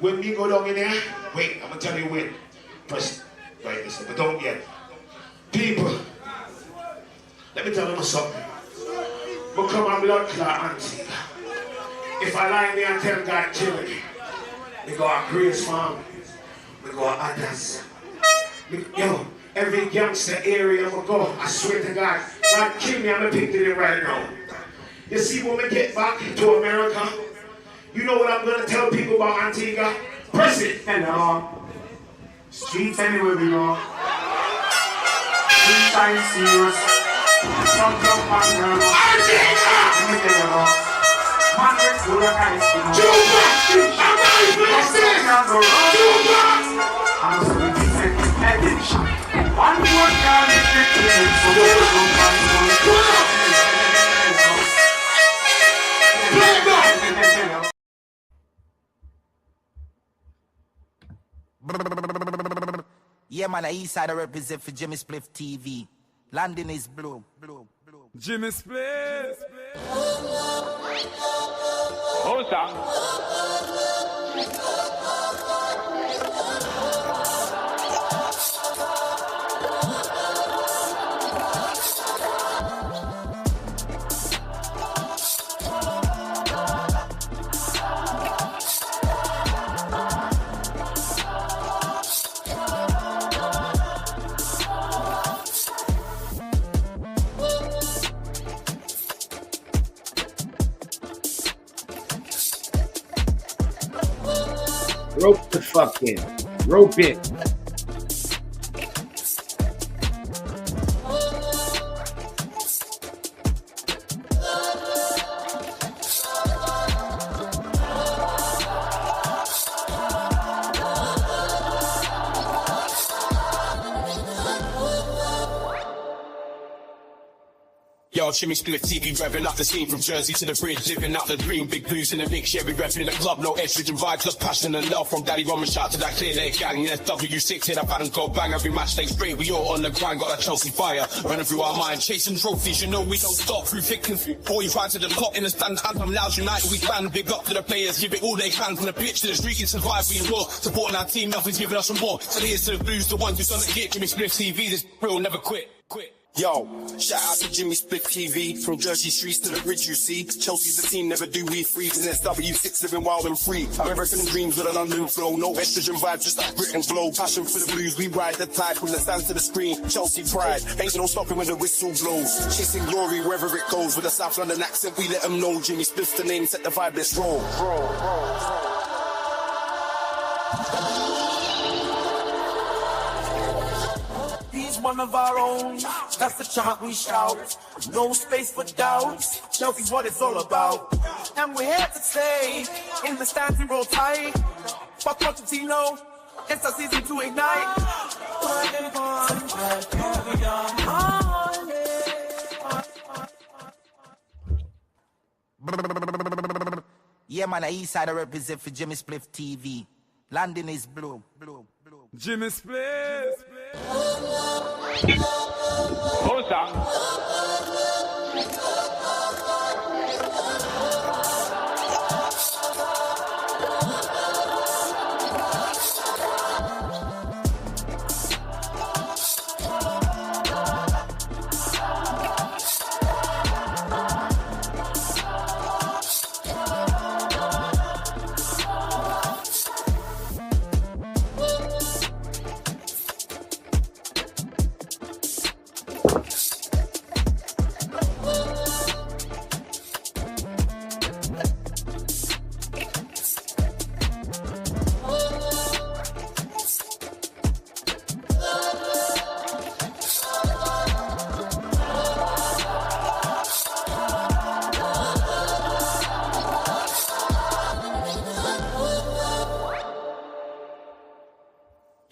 When me go down in there, wait, I'm gonna tell you when. First, right this, but don't yet. People, let me tell you something. But come on, blood clot auntie. If I lie in there and tell God kill me, we go a Grace Farm, we go a others. Yo, every gangster area we go, I swear to God, God kill me, I'm gonna pick it right now. You see, when we get back to America, you know what I'm gonna tell people about Antigua? Press it! Hello. Streets anywhere we go. Three times serious. Some jump and girl. Antigua! Let me tell you about. Man, let's do the kind of thing. Juba! I'm not even listening! Juba! I'm so decent addiction. One more girl is victim. So we'll go back to Yeah, man, the east side I represent for Jimmy Spliff TV. London is blue. Jimmy Spliff. Oh, sir. Rope the fuck in. Rope it. Yo, Jimmy Spliff TV, revving up the scene from Jersey to the bridge, living out the dream. Big blues in the mix, yeah, we repping in the club. No estrogen vibes, just passion and love from Daddy Rum and shout to that clear leg gang. In SW6, hit up and go bang every match they spray. We all on the grind, got that Chelsea fire running through our mind, chasing trophies. You know we don't stop through thick and through. Boy, right to the top in the stand, anthem loud united. We stand big up to the players, give it all they can from the pitch to the street. And survive, we raw, supporting our team. Nothing's giving us some more. So here's to the blues, the ones who's on the hit. Jimmy Spliff TV, this real, never quit. Yo, shout out to Jimmy Spliff TV. From Jersey streets to the bridge, you see. Chelsea's the team, never do we freeze. And SW6 living wild and free. American dreams with a London flow. No estrogen vibe, just that Britain glow. Passion for the blues, we ride the tide from the stands to the screen. Chelsea pride, ain't no stopping when the whistle blows. Chasing glory wherever it goes. With a South London accent, we let them know. Jimmy Spliff's the name, set the vibe, let's roll. He's one of our own, that's the chant we shout. No space for doubt, Chelsea's what it's all about. And we're here to stay, in the stands we roll tight. Fuck Pochettino, it's our season to ignite. Yeah, man, the east side I represent for Jimmy Spliff TV. London is blue. Jimmy Spliff. Oh, sir.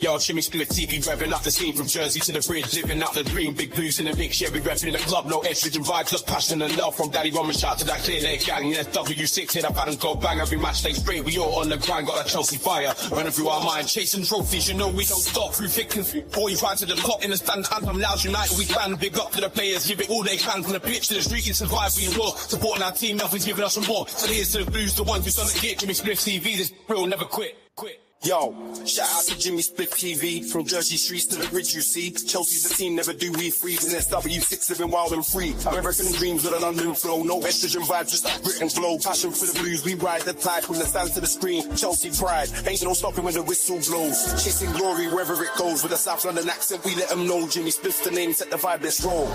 Yo, Jimmy Spliff TV, revving up the scene from Jersey to the bridge, living out the dream. Big blues in the mix, yeah, we repping in the club. No estrogen vibes, just passion and love from Daddy Rum and shout to that clear leg gang. In SW6, hit up and go bang every match they spray. We all on the grind, got that Chelsea fire running through our mind, chasing trophies. You know we don't stop through thick and through. Boy, right to the top in the stand, anthem loud united. We stand big up to the players, give it all they can from the pitch to the street. And survive, we raw, supporting our team. Nothing's giving us some more. So here's to the blues, the ones who's on the hit. Jimmy Spliff TV, this real, never quit. Quit. Yo, shout out to Jimmy Split TV. From Jersey streets to the bridge you see. Chelsea's the team, never do we freeze. And SW6 living wild and free. American dreams with a London flow. No estrogen vibes, just like Britain flow. Passion for the blues, we ride the tide from the stand to the screen. Chelsea pride, ain't no stopping when the whistle blows. Chasing glory wherever it goes. With a South London accent, we let them know. Jimmy Spliff's the name, set the vibe, let's roll.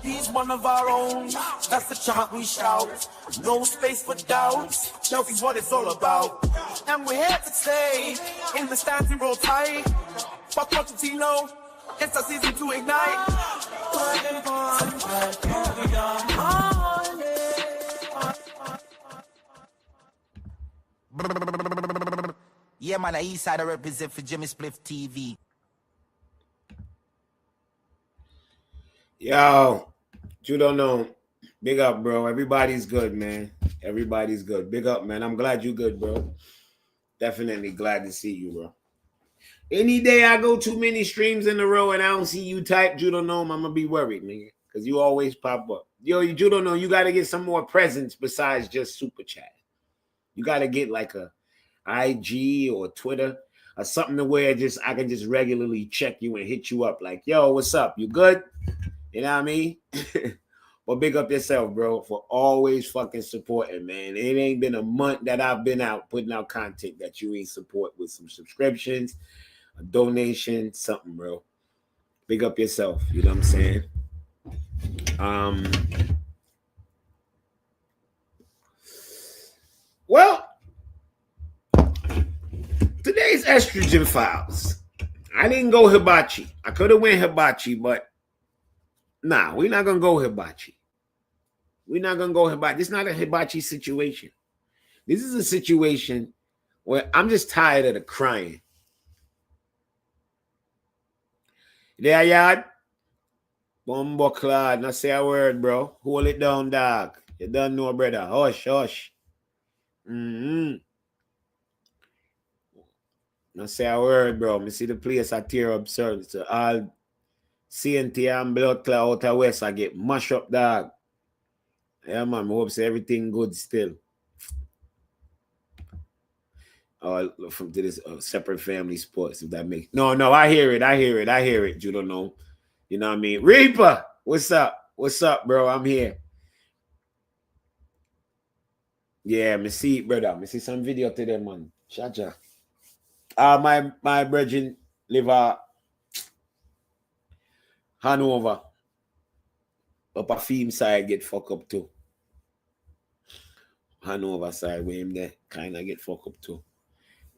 He's one of our own, that's the chant we shout. No space for doubts, Chelsea's what it's all about. And we're here to stay, in the stands we roll tight. Fuck Pochettino, it's our season to ignite. Yeah, man, I east side I represent for Jimmy Spliff TV. Yo, you don't know. Big up, bro. Everybody's good, man. Everybody's good. Big up, man. I'm glad you good, bro. Definitely glad to see you, bro. Any day I go too many streams in a row and I don't see you type, you don't know, I'm gonna be worried, nigga. Because you always pop up. Yo, you don't know, you gotta get some more presents besides just super chat. You gotta get like a IG or Twitter or something to where I can just regularly check you and hit you up like, yo, what's up? You good? You know what I mean? But big up yourself, bro, for always fucking supporting, man. It ain't been a month that I've been out putting out content that you ain't support with some subscriptions, a donation, something, bro. Big up yourself. You know what I'm saying? Well, today's estrogen files. I didn't go hibachi. I could have went hibachi, but nah, we're not gonna go hibachi. We're not gonna go hibachi. This is not a hibachi situation. This is a situation where I'm just tired of the crying. There, yard. Bumbo clad. Not say a word, bro. Hold it down, dog. You don't know, brother. Hush, hush. Not say a word, bro. Me see the place I tear up, sir. So all CNT and blood clot out of west, I get mashed up, dog. Yeah, man. I hope say everything good still. From to this separate family sports, if that makes no, I hear it. You don't know. You know what I mean? Reaper, what's up? What's up, bro? I'm here. Yeah, me see, brother. Me see some video today, man. Chacha. My brethren live Hanover. Up a Feme side get fucked up too. Hanover side where him there kind of get fucked up too.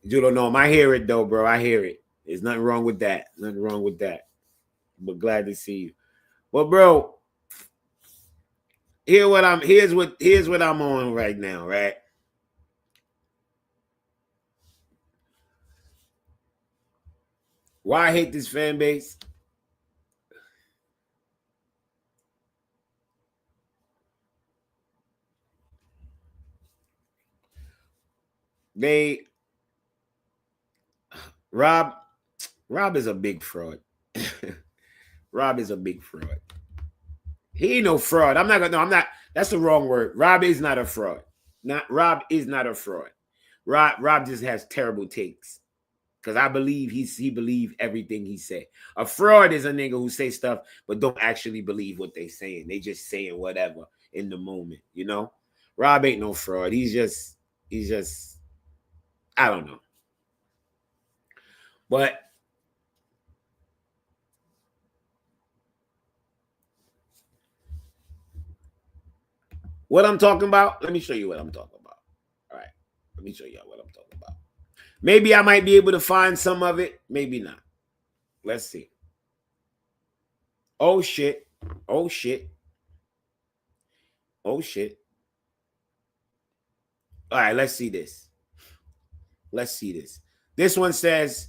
You don't know. I hear it though, bro. I hear it. There's nothing wrong with that. Nothing wrong with that. But glad to see you. But bro, here's what I'm on right now, right? Why I hate this fan base? Rob is a big fraud. Rob is a big fraud. He ain't no fraud. I'm not. That's the wrong word. Rob is not a fraud. Rob is not a fraud. Rob just has terrible takes. Because I believe he believe everything he said. A fraud is a nigga who say stuff but don't actually believe what they saying. They just saying whatever in the moment, you know? Rob ain't no fraud. He's just I don't know. But what I'm talking about, let me show you what I'm talking about. All right. Let me show you what I'm talking about. Maybe I might be able to find some of it. Maybe not. Let's see. Oh, shit. Oh, shit. Oh, shit. All right. Let's see this. Let's see this. This one says,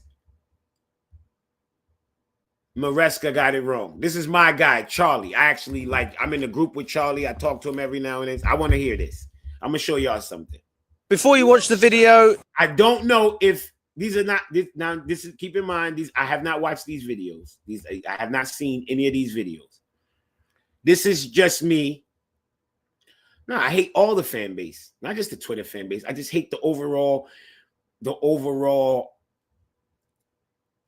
Maresca got it wrong. This is my guy, Charlie. I'm in a group with Charlie. I talk to him every now and then. I want to hear this. I'm going to show y'all something. Before you watch the video, I don't know if these are not this. Now, this is keep in mind. I have not watched these videos. I have not seen any of these videos. This is just me No, I hate all the fan base, not just the Twitter fan base. I just hate the overall, the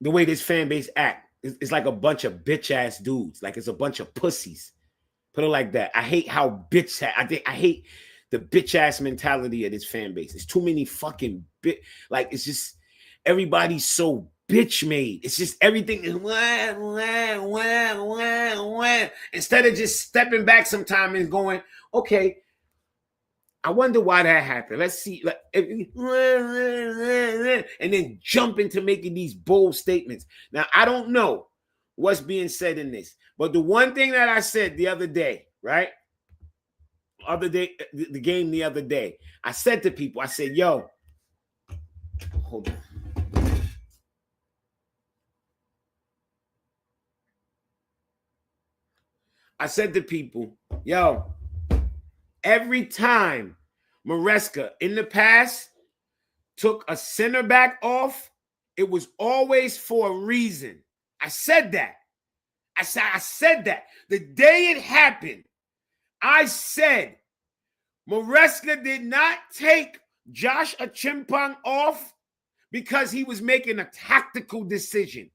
way this fan base act. It's like a bunch of bitch ass dudes. Like it's a bunch of pussies. Put it like that. I hate how I hate the bitch ass mentality of this fan base. It's too many fucking like it's just everybody's so bitch made. It's just everything is wah, wah, wah, wah. Instead of just stepping back sometime and going, okay, I wonder why that happened. Let's see, like, and then jump into making these bold statements. Now, I don't know what's being said in this, but the one thing that I said the other day, right? The game the other day, I said to people, I said, yo, hold on. I said to people, yo, every time Maresca in the past took a center back off, it was always for a reason. I said that. I said that. The day it happened, I said Maresca did not take Josh Achimpong off because he was making a tactical decision.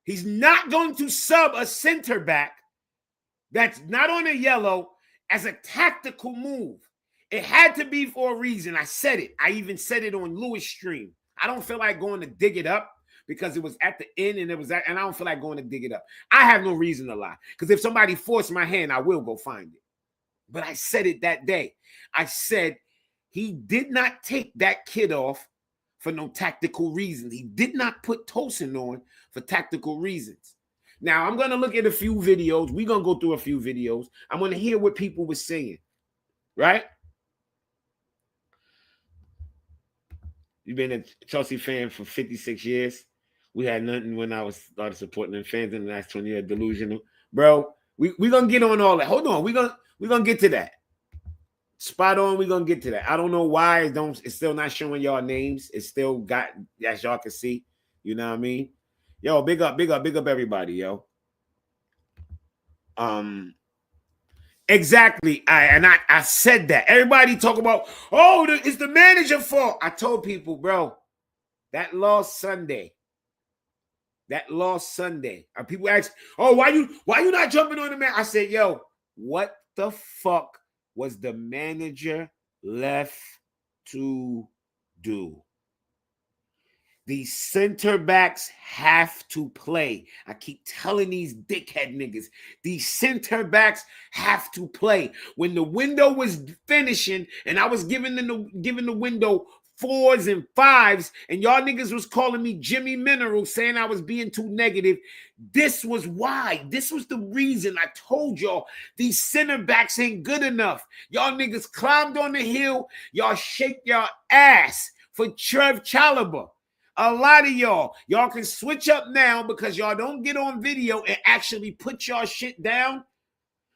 He's not going to sub a center back that's not on a yellow as a tactical move. It had to be for a reason. I said it. I even said it on Lewis' stream. I don't feel like going to dig it up because it was at the end and and I don't feel like going to dig it up. I have no reason to lie because if somebody forced my hand, I will go find it. But I said it that day. I said he did not take that kid off for no tactical reasons. He did not put Tosin on for tactical reasons. Now, I'm going to look at a few videos. We're going to go through a few videos. I'm going to hear what people were saying, right? You've been a Chelsea fan for 56 years. We had nothing when I started supporting them fans in the last 20 years. Delusional. Bro, we're going to get on all that. Hold on. We're going to get to that. Spot on. We're going to get to that. I don't know why it's still not showing y'all names. It's still got, as y'all can see. You know what I mean? Yo, big up everybody, yo. Exactly. I said that. Everybody talk about, oh, it's the manager's fault. I told people, bro, that lost Sunday. And people ask, oh, why you not jumping on the man? I said, yo, what the fuck was the manager left to do? These center backs have to play. I keep telling these dickhead niggas, these center backs have to play. When the window was finishing and I was giving the window 4s and 5s, and y'all niggas was calling me Jimmy Mineral, saying I was being too negative. This was why. This was the reason I told y'all these center backs ain't good enough. Y'all niggas climbed on the hill. Y'all shake your ass for Trev Chalobah. A lot of y'all can switch up now because y'all don't get on video and actually put y'all shit down.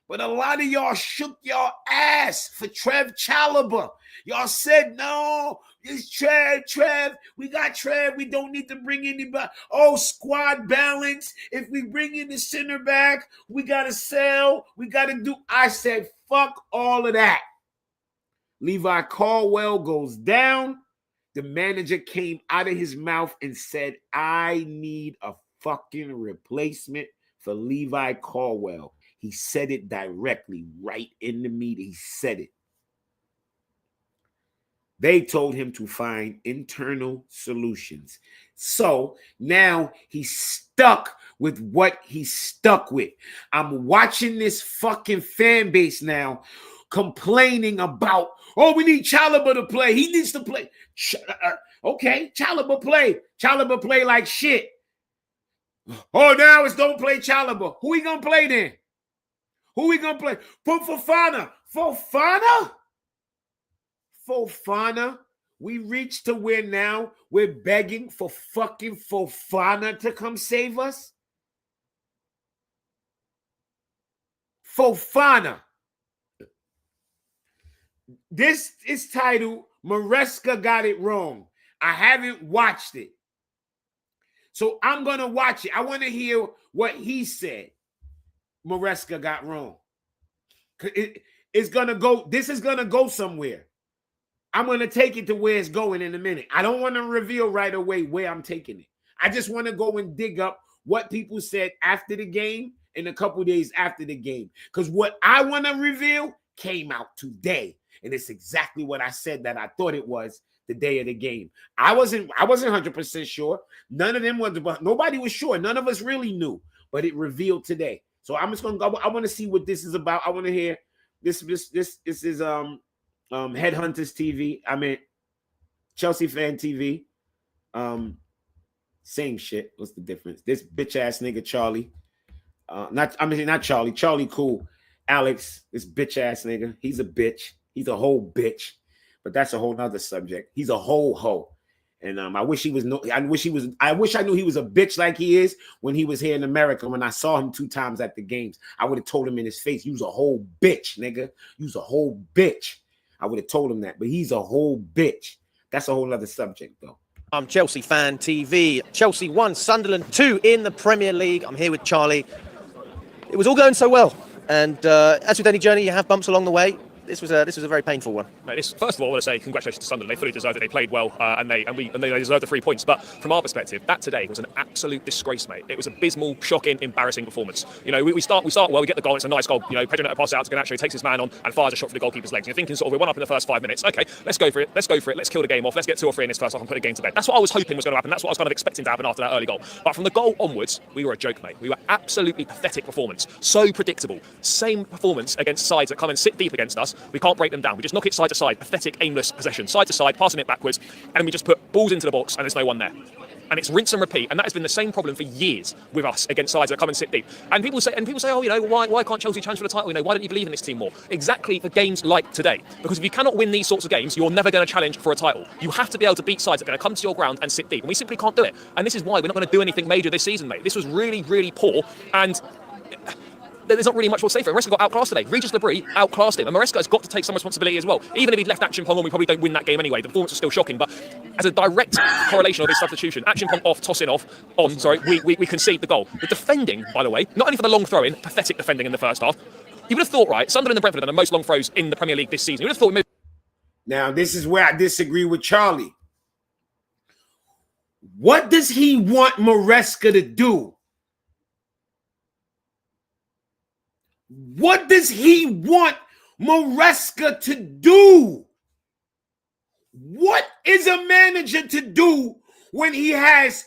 But a lot of y'all shook y'all ass for Trev Chalobah. Y'all said, no, it's Trev. We got Trev. We don't need to bring anybody. Oh, squad balance. If we bring in the center back, we got to sell. We got to do. I said, fuck all of that. Levi Caldwell goes down. The manager came out of his mouth and said, I need a fucking replacement for Levi Caldwell. He said it directly right in the meeting. He said it. They told him to find internal solutions. So now he's stuck with what he's stuck with. I'm watching this fucking fan base now complaining about, oh, we need Chalobah to play. He needs to play. Okay, Chalobah play. Chalobah play like shit. Oh, now it's don't play Chalobah. Who we gonna play then? Who we gonna play? Put Fofana. Fofana. We reached to where now we're begging for fucking Fofana to come save us. Fofana. This is titled Maresca Got It Wrong. I haven't watched it. So I'm going to watch it. I want to hear what he said Maresca got wrong. is gonna go. This is gonna go somewhere. I'm gonna take it to where it's going in a minute. I don't want to reveal right away where I'm taking it. I just want to go and dig up what people said after the game and a couple days after the game. Because what I want to reveal came out today. And it's exactly what I said that I thought it was the day of the game. I wasn't 100% sure. None of them was, nobody was sure. None of us really knew, but it revealed today. So I'm just gonna go. I want to see what this is about. I want to hear this is Headhunters TV. I mean Chelsea Fan TV. Same shit. What's the difference? This bitch ass nigga Charlie. Not Charlie. Charlie cool. Alex, this bitch ass nigga. He's a bitch. He's a whole bitch. But that's a whole nother subject. He's a whole hoe. And I wish I knew he was a bitch like he is when he was here in America. When I saw him 2 times at the games, I would have told him in his face, "You's a whole bitch, nigga. You's a whole bitch." I would have told him that, but he's a whole bitch. That's a whole other subject, though. I'm Chelsea Fan TV. Chelsea 1, Sunderland 2 in the Premier League. I'm here with Charlie. It was all going so well, and as with any journey, you have bumps along the way. This was a very painful one. Mate, first of all, I want to say congratulations to Sunderland. They fully deserved it. They played well, and they deserved the 3 points. But from our perspective, that today was an absolute disgrace, mate. It was abysmal, shocking, embarrassing performance. You know, we start well. We get the goal. It's a nice goal. You know, Pedro Neto passes out to Garnacho, takes his man on, and fires a shot for the goalkeeper's legs. You're thinking sort of, we're 1 up in the first 5 minutes. Okay, let's go for it. Let's kill the game off. Let's get 2 or 3 in this first half and put the game to bed. That's what I was hoping was going to happen. That's what I was kind of expecting to happen after that early goal. But from the goal onwards, we were a joke, mate. We were absolutely pathetic performance. So predictable. Same performance against sides that come and sit deep against us. We can't break them down. We just knock it side to side, pathetic, aimless possession, side to side, passing it backwards, and we just put balls into the box and there's no one there. And it's rinse and repeat, and that has been the same problem for years with us against sides that come and sit deep. And people say, oh, you know, why can't Chelsea challenge for the title? You know, why don't you believe in this team more? Exactly for games like today, because if you cannot win these sorts of games, you're never going to challenge for a title. You have to be able to beat sides that are going to come to your ground and sit deep, and we simply can't do it. And this is why we're not going to do anything major this season, mate. This was really, really poor, and there's not really much more to say for him. Maresca got outclassed today. Regis Labrie outclassed him. And Maresca has got to take some responsibility as well. Even if he'd left Action Pong on, we probably don't win that game anyway. The performance was still shocking. But as a direct correlation of his substitution, Action Pong off, tossing off, on, we concede the goal. The defending, by the way, not only for the long throw-in, pathetic defending in the first half. You would have thought, right, Sunderland and Brentford are the most long throws in the Premier League this season. You would have thought... Now, this is where I disagree with Charlie. What does he want Maresca to do? What does he want Maresca to do? What is a manager to do when he has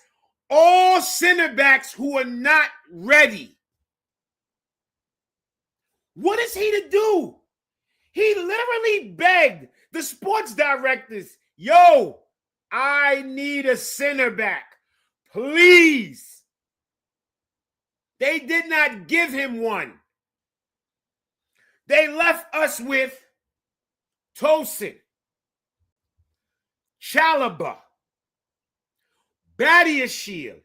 all center backs who are not ready? What is he to do? He literally begged the sports directors, yo, I need a center back, please. They did not give him one. They left us with Tosin, Chalobah, Badiashile,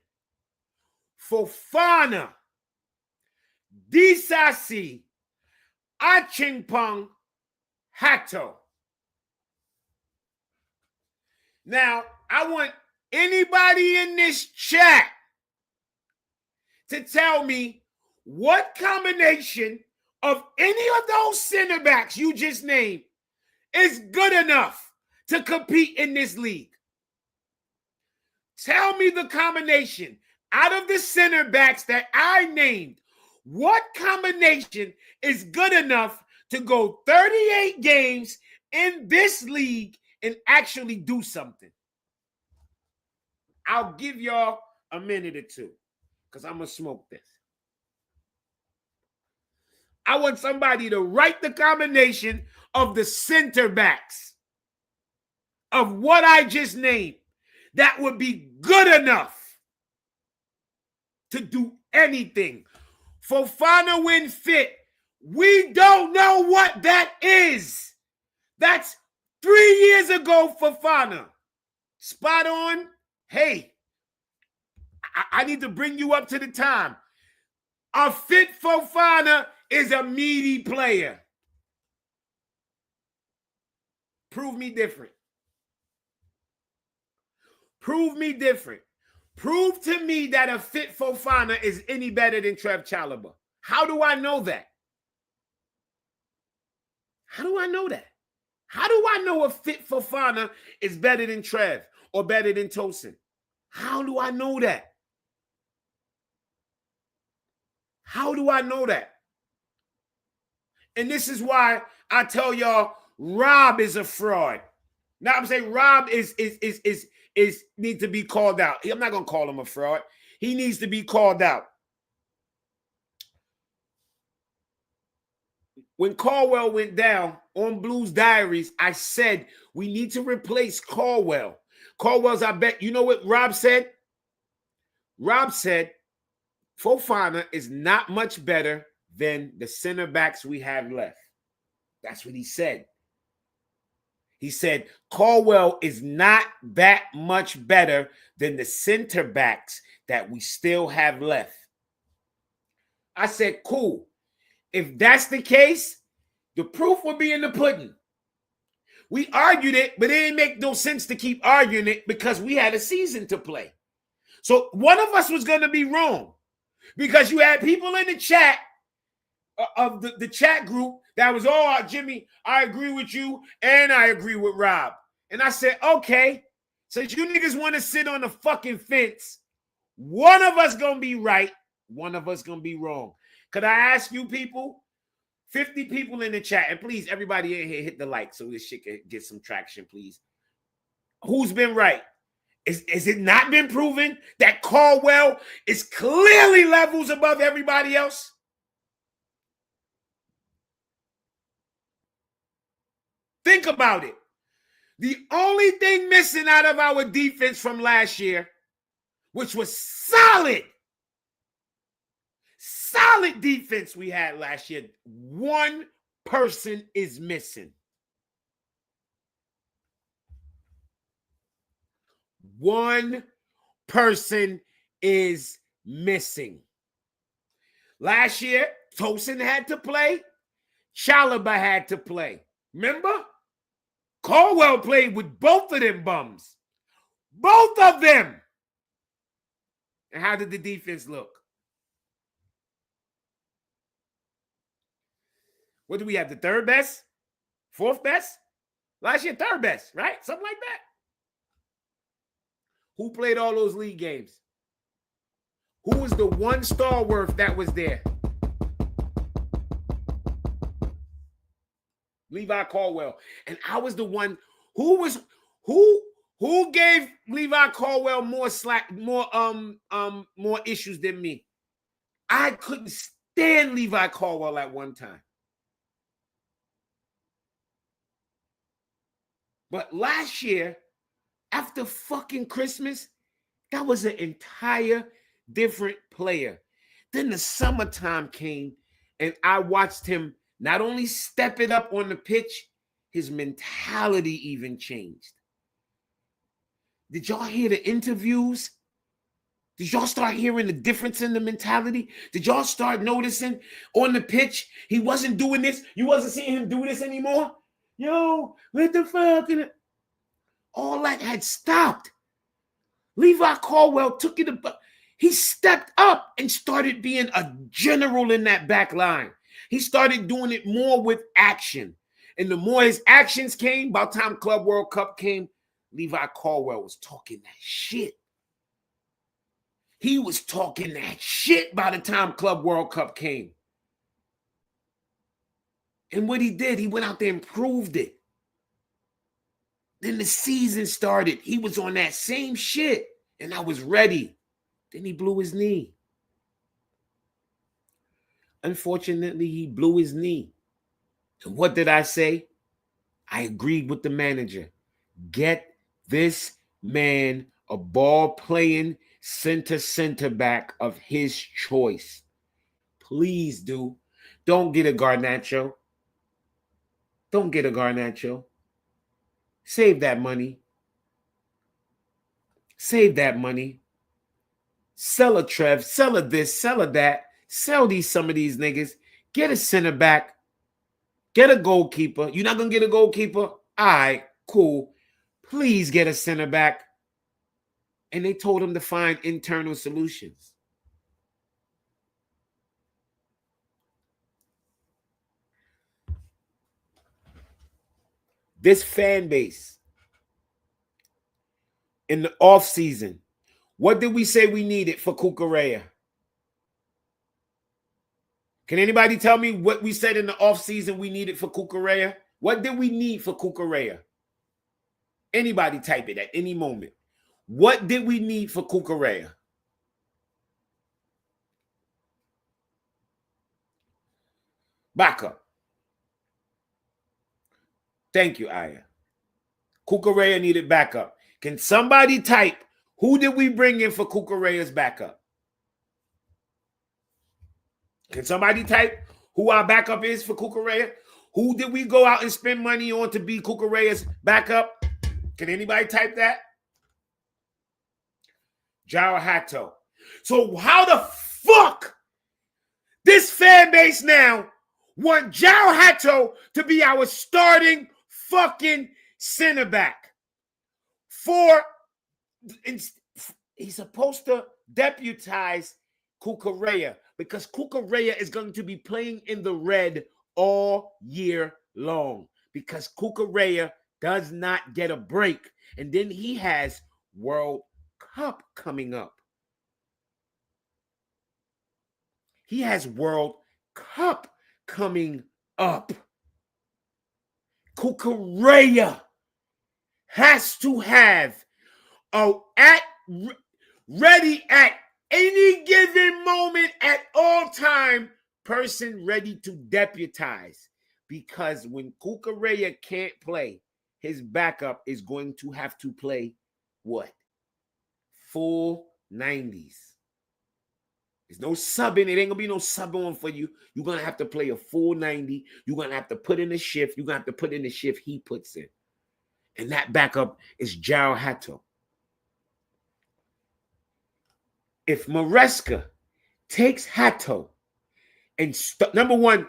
Fofana, Disasi, Achimpong, Hato. Now, I want anybody in this chat to tell me what combination of any of those center backs you just named is good enough to compete in this league. Tell me the combination out of the center backs that I named. What combination is good enough to go 38 games in this league and actually do something? I'll give y'all a minute or two because I'm going to smoke this. I want somebody to write the combination of the center backs of what I just named that would be good enough to do anything. Fofana when fit. We don't know what that is. That's 3 years ago, Fofana. Spot on. Hey, I need to bring you up to the time. A fit Fofana is a meaty player. Prove me different. Prove me different. Prove to me that a fit Fofana is any better than Trev Chalobah. How do I know that? How do I know that? How do I know if Fit Fofana is better than Trev or better than Tosin? How do I know that? How do I know that? And this is why I tell y'all Rob is a fraud. Now I'm saying Rob is needs to be called out. I'm not gonna call him a fraud. He needs to be called out. When Caldwell went down on Blues Diaries, I said we need to replace Caldwell. Caldwell's, I bet, you know what Rob said? Rob said Fofana is not much better than the center backs we have left. That's what he said. He said Caldwell is not that much better than the center backs that we still have left. I said, cool. If that's the case, the proof will be in the pudding. We argued it, but it didn't make no sense to keep arguing it because we had a season to play. So one of us was going to be wrong because you had people in the chat of the chat group that was, oh, Jimmy, I agree with you and I agree with Rob. And I said, okay, since you niggas want to sit on the fucking fence, one of us going to be right, one of us going to be wrong. Could I ask you people, 50 people in the chat, and please, everybody in here, hit the like so this shit can get some traction, please. Who's been right? Is it not been proven that Caldwell is clearly levels above everybody else? Think about it. The only thing missing out of our defense from last year, which was solid defense we had last year, one person is missing. One person is missing. Last year, Tosin had to play. Chalobah had to play. Remember? Caldwell played with both of them bums. Both of them. And how did the defense look? What do we have? The third best? Fourth best? Last year, third best, right? Something like that. Who played all those league games? Who was the one stalwart that was there? Levi Caldwell. And I was the one who gave Levi Caldwell more slack, more issues than me. I couldn't stand Levi Caldwell at one time. But last year, after fucking Christmas, that was an entire different player. Then the summertime came, and I watched him not only step it up on the pitch, his mentality even changed. Did y'all hear the interviews? Did y'all start hearing the difference in the mentality? Did y'all start noticing on the pitch, he wasn't doing this? You wasn't seeing him do this anymore? Yo, what the fuck? All that had stopped. Levi Caldwell took it. He stepped up and started being a general in that back line. He started doing it more with action. And the more his actions came, by the time Club World Cup came, Levi Caldwell was talking that shit. He was talking that shit by the time Club World Cup came. And what he did, he went out there and proved it. Then the season started. He was on that same shit. And I was ready. Then he blew his knee. Unfortunately, he blew his knee. And what did I say? I agreed with the manager. Get this man a ball-playing center back of his choice. Please do. Don't get a Garnacho. Don't get a Garnacho. Save that money. Save that money. Sell a Trev. Sell a this. Sell a that. Sell some of these niggas. Get a center back. Get a goalkeeper. You're not going to get a goalkeeper? All right, cool. Please get a center back. And they told him to find internal solutions. this fan base in the off season, what did we say we needed for Cucurella? Can anybody tell me what we said in the off season we needed for Cucurella? What did we need for Cucurella? Anybody type it at any moment. What did we need for Cucurella? Backup. Thank you, Aya. Cucurella needed backup. Can somebody type, who did we bring in for Cucurella's backup? Can somebody type who our backup is for Cucurella? Who did we go out and spend money on to be Cucurella's backup? Can anybody type that? Jao Hato. So how the fuck this fan base now want Jao Hato to be our starting fucking center back? He's supposed to deputize Cucurella because Cucurella is going to be playing in the red all year long because Cucurella does not get a break. And then he has World Cup coming up. He has World Cup coming up. Cucurella has to have ready at any given moment at all time person ready to deputize, because when Cucurella can't play, his backup is going to have to play what? Full 90s. There's no subbing. It ain't gonna be no sub on for you. You're gonna have to play a full 90. You're gonna have to put in the shift. You're gonna have to put in the shift he puts in. And that backup is Jao Hato. If Maresca takes Hato and number one,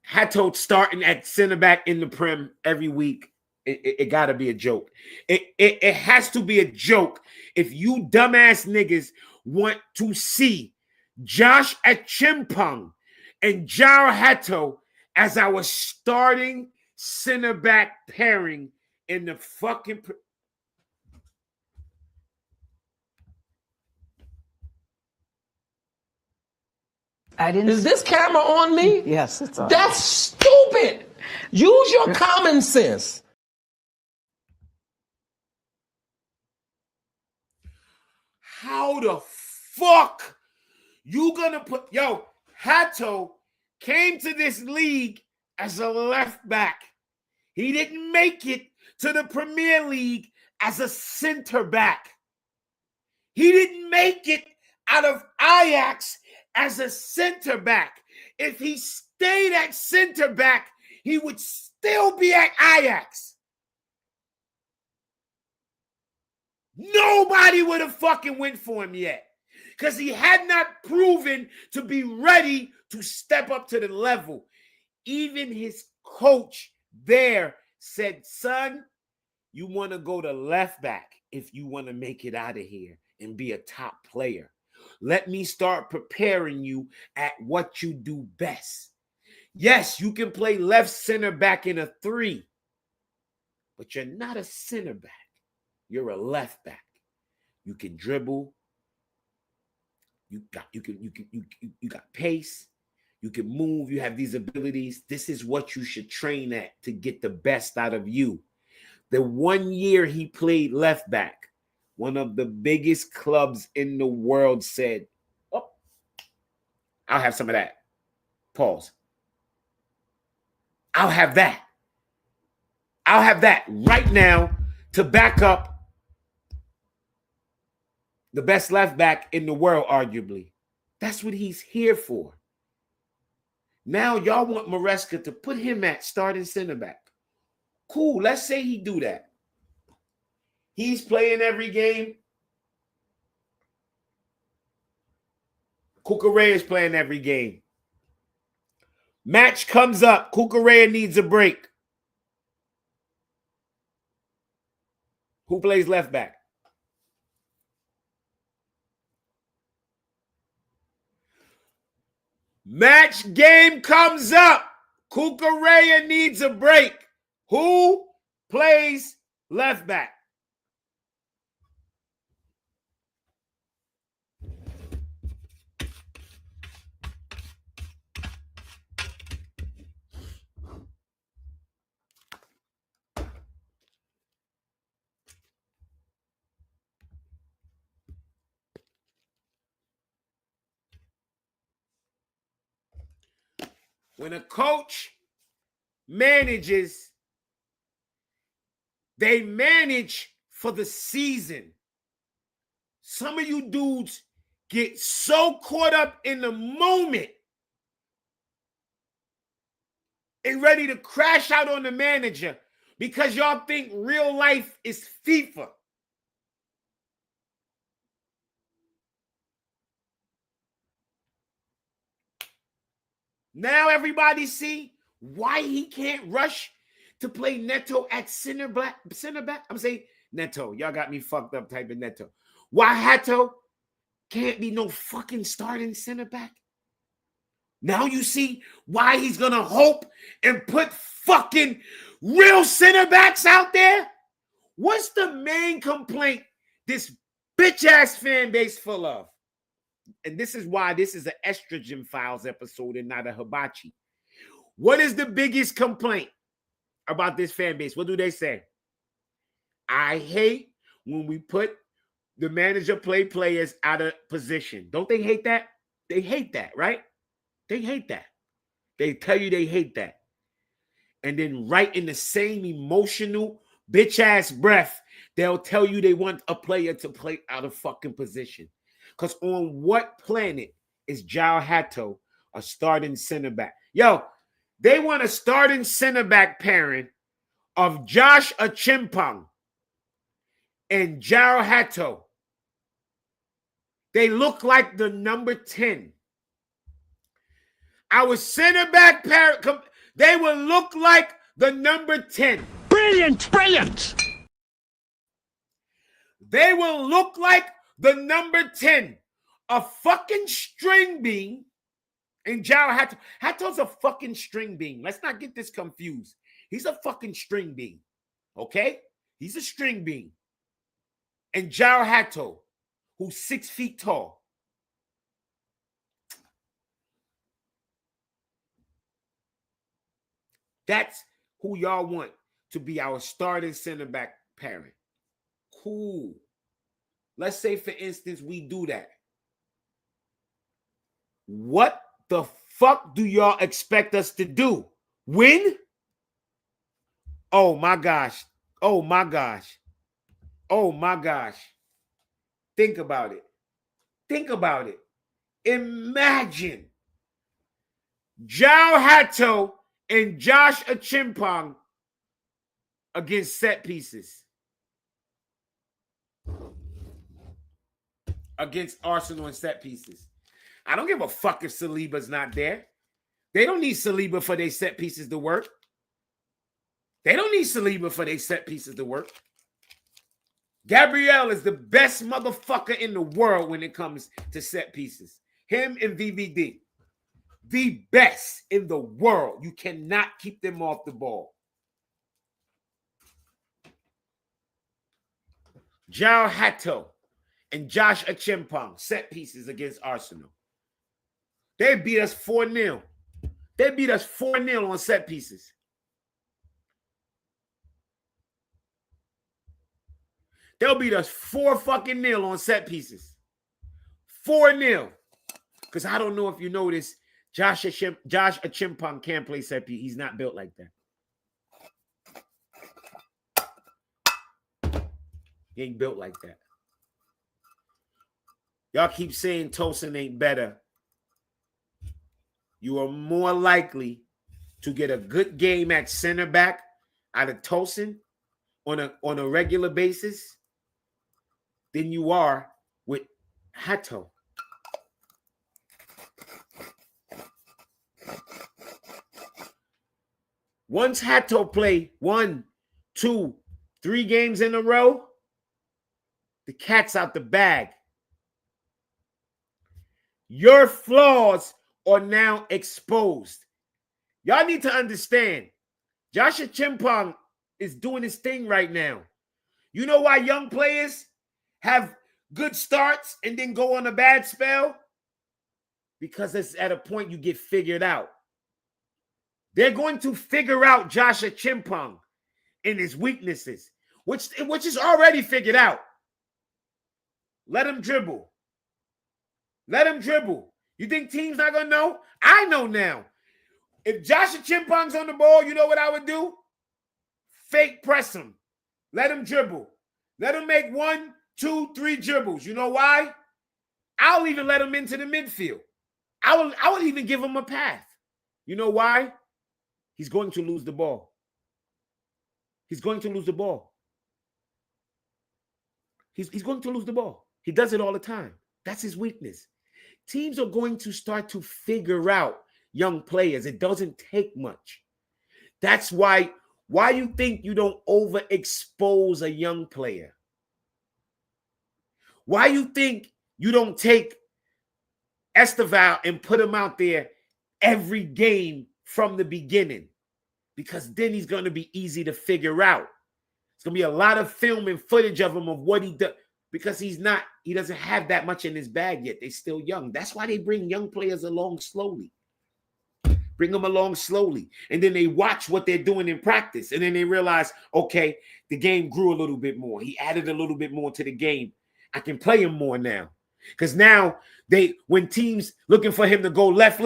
Hato starting at center back in the Prem every week, it got to be a joke. It has to be a joke if you dumbass niggas want to see Josh Achimpong and Jao Hato as our starting center back pairing in the fucking. Is this camera on me? Yes, it's on. That's stupid. Use your common sense. How the fuck you gonna put... Yo, Hato came to this league as a left back. He didn't make it to the Premier League as a center back. He didn't make it out of Ajax as a center back. If he stayed at center back, he would still be at Ajax. Nobody would have fucking went for him yet because he had not proven to be ready to step up to the level. Even his coach there said, son, you want to go to left back if you want to make it out of here and be a top player. Let me start preparing you at what you do best. Yes, you can play left center back in a 3, but you're not a center back. You're a left back. You can dribble. You got pace. You can move. You have these abilities. This is what you should train at to get the best out of you. The 1 year he played left back, one of the biggest clubs in the world said, oh, I'll have some of that. Pause. I'll have that. I'll have that right now to back up the best left back in the world, arguably. That's what he's here for. Now y'all want Maresca to put him at starting center back. Cool, let's say he do that. He's playing every game. Cucurella is playing every game. Match comes up. Cucurella needs a break. Who plays left back? Match game comes up. Cucurella needs a break. Who plays left back. When a coach manages, they manage for the season. Some of you dudes get so caught up in the moment and ready to crash out on the manager because y'all think real life is FIFA. Now everybody see why he can't rush to play Neto at center back. I'm saying Neto. Y'all got me fucked up typing Neto. Why Hato can't be no fucking starting center back? Now you see why he's gonna hope and put fucking real center backs out there? What's the main complaint this bitch ass fan base full of? And this is why this is an Estrogen Files episode and not a hibachi. What is the biggest complaint about this fan base? What do they say? I hate when we put the manager play players out of position. Don't they hate that? They hate that, right? They hate that. They tell you they hate that. And then right in the same emotional bitch ass breath, they'll tell you they want a player to play out of fucking position. Because on what planet is Jao Hato a starting center back? Yo, they want a starting center back pairing of Josh Achimpong and Jao Hato. They look like the number 10. Our center back pair, they will look like the number 10. Brilliant, brilliant. They will look like the number 10. A fucking string bean. And Jao Hato. Hato's a fucking string bean. Let's not get this confused. He's a fucking string bean. Okay? He's a string bean. And Jao Hato, who's 6 feet tall. That's who y'all want to be our starting center back pairing. Cool. Let's say, for instance, we do that. What the fuck do y'all expect us to do? Win? Oh my gosh. Oh my gosh. Oh my gosh. Think about it. Think about it. Imagine Jao Hato and Josh Achimpong against set pieces. Against Arsenal and set pieces. I don't give a fuck if Saliba's not there. They don't need Saliba for their set pieces to work. They don't need Saliba for their set pieces to work. Gabriel is the best motherfucker in the world when it comes to set pieces. Him and VVD. The best in the world. You cannot keep them off the ball. Jao Hato and Josh Achimpong, set pieces against Arsenal. They beat us 4-0. They beat us 4-0 on set pieces. They'll beat us 4-0 on set pieces. 4-0. Because I don't know if you know this, Josh Achimpong can't play set piece. He's not built like that. He ain't built like that. Y'all keep saying Tosin ain't better. You are more likely to get a good game at center back out of Tosin on a regular basis than you are with Hato. Once Hato play 1, 2, 3 games in a row, the cat's out the bag. Your flaws are now exposed. Y'all need to understand, Josh Achimpong is doing his thing right now. You know why young players have good starts and then go on a bad spell? Because it's at a point you get figured out. They're going to figure out Joshua Chimpong and his weaknesses, which is already figured out. Let him dribble. Let him dribble. You think teams not going to know? I know now. If Joshua Chimpong's on the ball, you know what I would do? Fake press him. Let him dribble. Let him make 1, 2, 3 dribbles. You know why? I'll even let him into the midfield. I would even give him a path. You know why? He's going to lose the ball. He's going to lose the ball. He's going to lose the ball. He does it all the time. That's his weakness. Teams are going to start to figure out young players. It doesn't take much. That's why you think you don't overexpose a young player. Why you think you don't take Esteval and put him out there every game from the beginning? Because then he's going to be easy to figure out. It's going to be a lot of film and footage of him of what he does. Because he doesn't have that much in his bag yet. They're still young. That's why they bring young players along slowly. Bring them along slowly. And then they watch what they're doing in practice. And then they realize, okay, the game grew a little bit more. He added a little bit more to the game. I can play him more now. Because now, when teams looking for him to go left,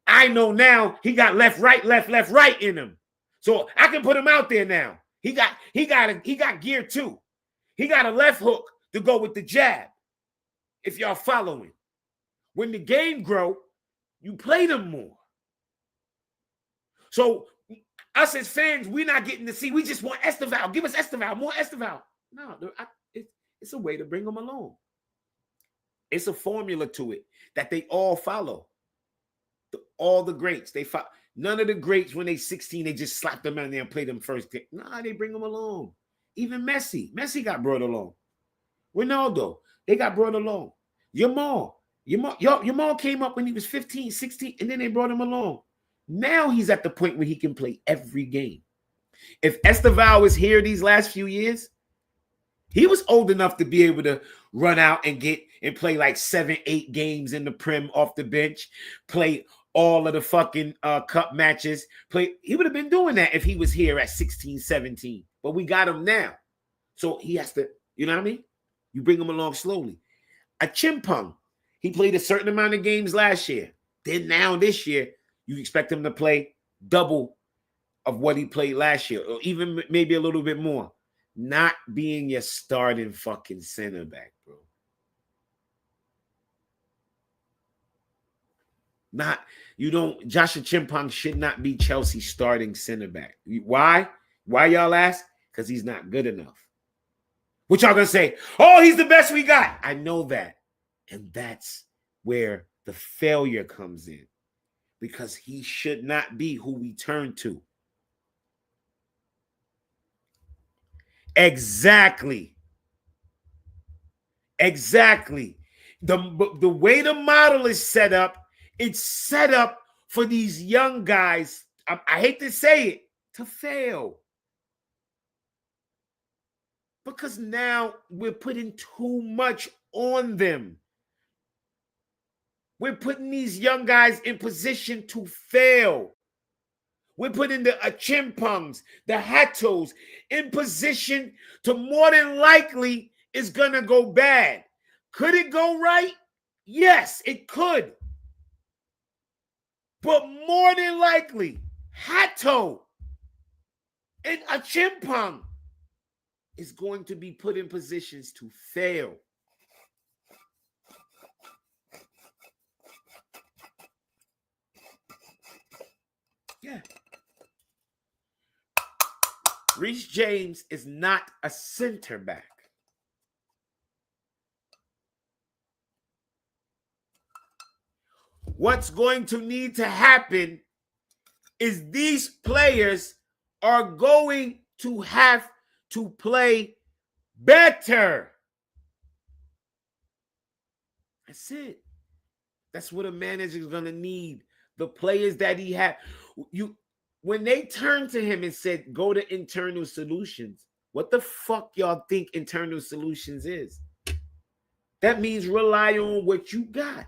I know now he got left, right in him. So I can put him out there now. He got gear too. He got a left hook to go with the jab. If y'all following. When the game grow, you play them more. So us as fans, we're not getting to see. We just want Esteval. Give us Esteval, more Esteval. No, it's a way to bring them along. It's a formula to it that they all follow. All the greats, they follow. None of the greats, when they 16, they just slap them out there and play them first. Nah, they bring them along. Even Messi got brought along. Ronaldo, they got brought along. Yamal came up when he was 15, 16, and then they brought him along. Now he's at the point where he can play every game. If Esteval was here these last few years, he was old enough to be able to run out and play like 7, 8 games in the Prem off the bench, play all of the fucking cup matches. He would have been doing that if he was here at 16, 17. But we got him now. So he has to, you know what I mean? You bring him along slowly. A Chimpong, he played a certain amount of games last year. Then now this year, you expect him to play double of what he played last year, or even maybe a little bit more. Not being your starting fucking center back, bro. Joshua Chimpong should not be Chelsea's starting center back. Why? Why, y'all ask? Because he's not good enough. What y'all gonna say? Oh, he's the best we got. I know that. And that's where the failure comes in. Because he should not be who we turn to. Exactly. The way the model is set up, it's set up for these young guys, I hate to say it, to fail. Because now we're putting too much on them. We're putting these young guys in position to fail. We're putting the Chimpongs, the Hattos in position to more than likely is going to go bad. Could it go right? Yes, it could. But more than likely, Hatto and a Chimpong is going to be put in positions to fail. Yeah. Reece James is not a center back. What's going to need to happen is these players are going to have to play better. That's it. That's what a manager is going to need. The players that he had. when they turned to him and said, go to internal solutions, what the fuck y'all think internal solutions is? That means rely on what you got.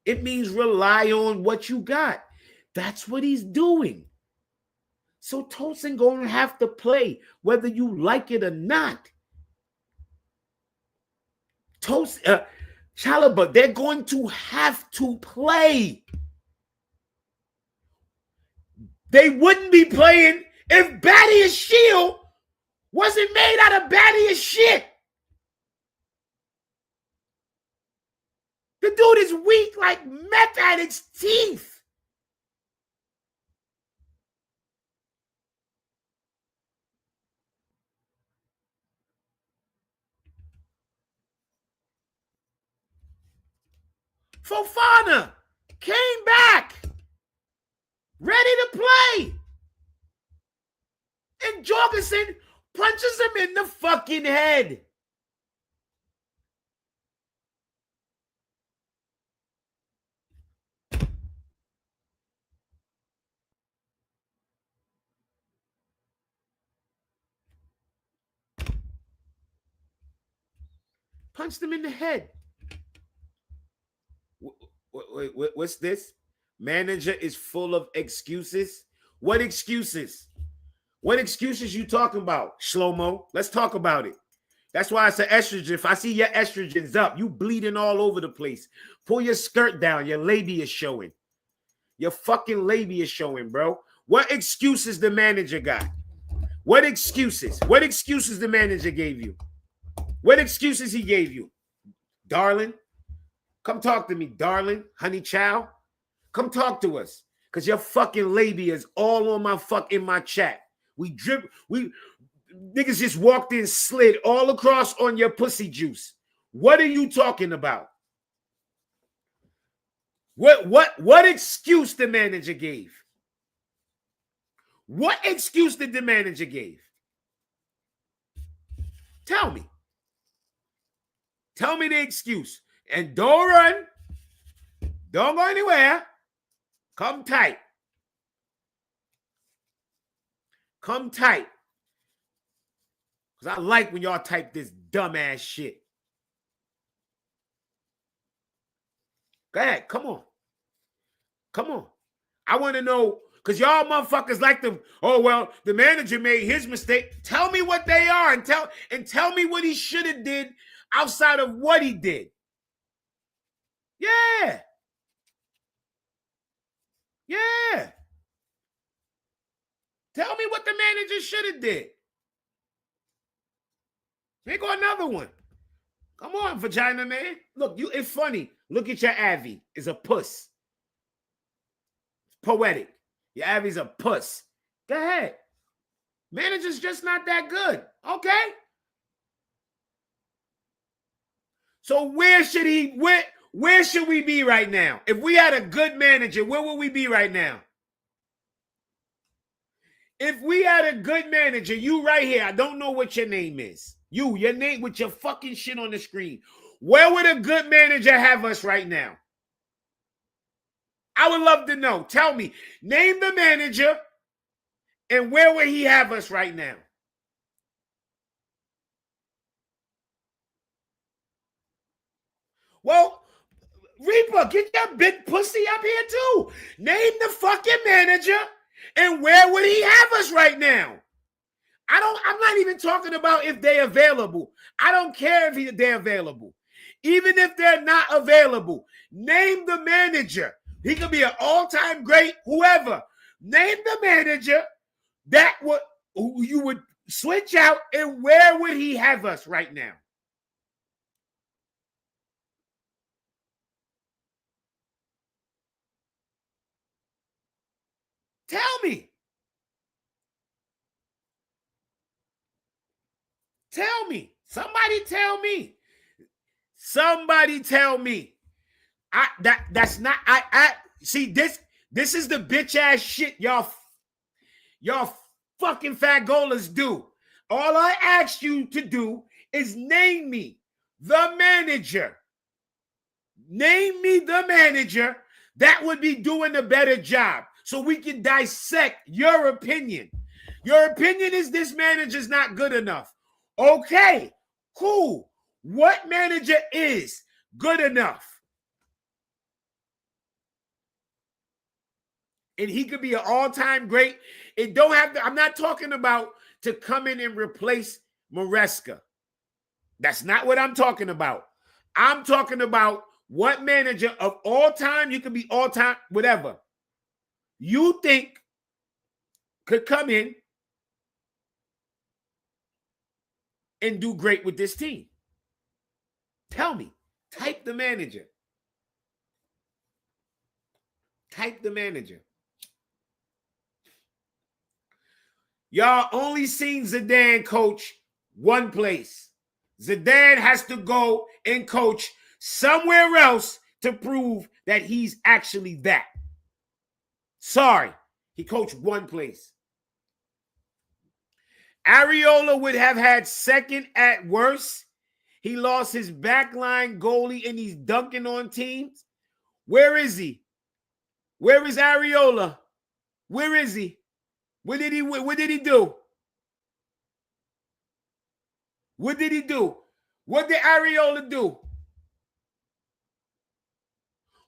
It means rely on what you got. That's what he's doing. So Tosin gonna have to play, whether you like it or not. Chalaba, they're going to have to play. They wouldn't be playing if Batty's shield wasn't made out of Batty's shit. The dude is weak like meth addict's teeth. Fofana came back, ready to play. And Jorgensen punches him in the fucking head. Punched him in the head. Wait, what's this? Manager is full of excuses. What excuses? What excuses you talking about, Shlomo? Let's talk about it. That's why I said estrogen. If I see your estrogen's up, you bleeding all over the place. Pull your skirt down. Your labia is showing. Your fucking labia is showing, bro. What excuses the manager got? What excuses? What excuses the manager gave you? What excuses he gave you? Darling? Come talk to me, darling. Honey chow? Come talk to us. Because your fucking labia is all on my chat. We niggas just walked in, slid all across on your pussy juice. What are you talking about? What excuse the manager gave? What excuse did the manager give? Tell me. Tell me the excuse. And don't run. Don't go anywhere. Come tight. Come tight. Because I like when y'all type this dumbass shit. Go ahead. Come on. Come on. I want to know, because y'all motherfuckers like to, oh, well, the manager made his mistake. Tell me what they are and tell me what he should have did outside of what he did. Yeah. Yeah. Tell me what the manager should have did. Here go another one. Come on, vagina man. Look, it's funny. Look at your Avi. It's a puss. It's poetic. Your Avi's a puss. Go ahead. Manager's just not that good. Okay. So where should we be right now? If we had a good manager, where would we be right now? If we had a good manager, you right here, I don't know what your name is. Your name with your fucking shit on the screen. Where would a good manager have us right now? I would love to know. Tell me. Name the manager and where would he have us right now? Well, Reaper, get that big pussy up here too. Name the fucking manager and where would he have us right now? I'm not even talking about if they're available. I don't care if they're available. Even if they're not available, name the manager. He could be an all-time great, whoever. Name the manager who you would switch out, and where would he have us right now? Tell me. Tell me. Somebody tell me. Somebody tell me. That's not I see this is the bitch ass shit y'all fucking fagolas do. All I asked you to do is name me the manager. Name me the manager That would be doing a better job. So we can dissect your opinion. Your opinion is this manager's not good enough. Okay, cool. What manager is good enough? And he could be an all-time great. It don't have to, I'm not talking about to come in and replace Maresca. That's not what I'm talking about. I'm talking about what manager of all time, you could be all time, whatever, you think could come in and do great with this team. Tell me. Type the manager. Type the manager. Y'all only seen Zidane coach one place. Zidane has to go and coach somewhere else to prove that he's actually that. Sorry, he coached one place. Areola would have had second at worst. He lost his backline goalie and he's dunking on teams. Where is he? Where is Areola? Where is he? What did he do? What did he do? What did Areola do?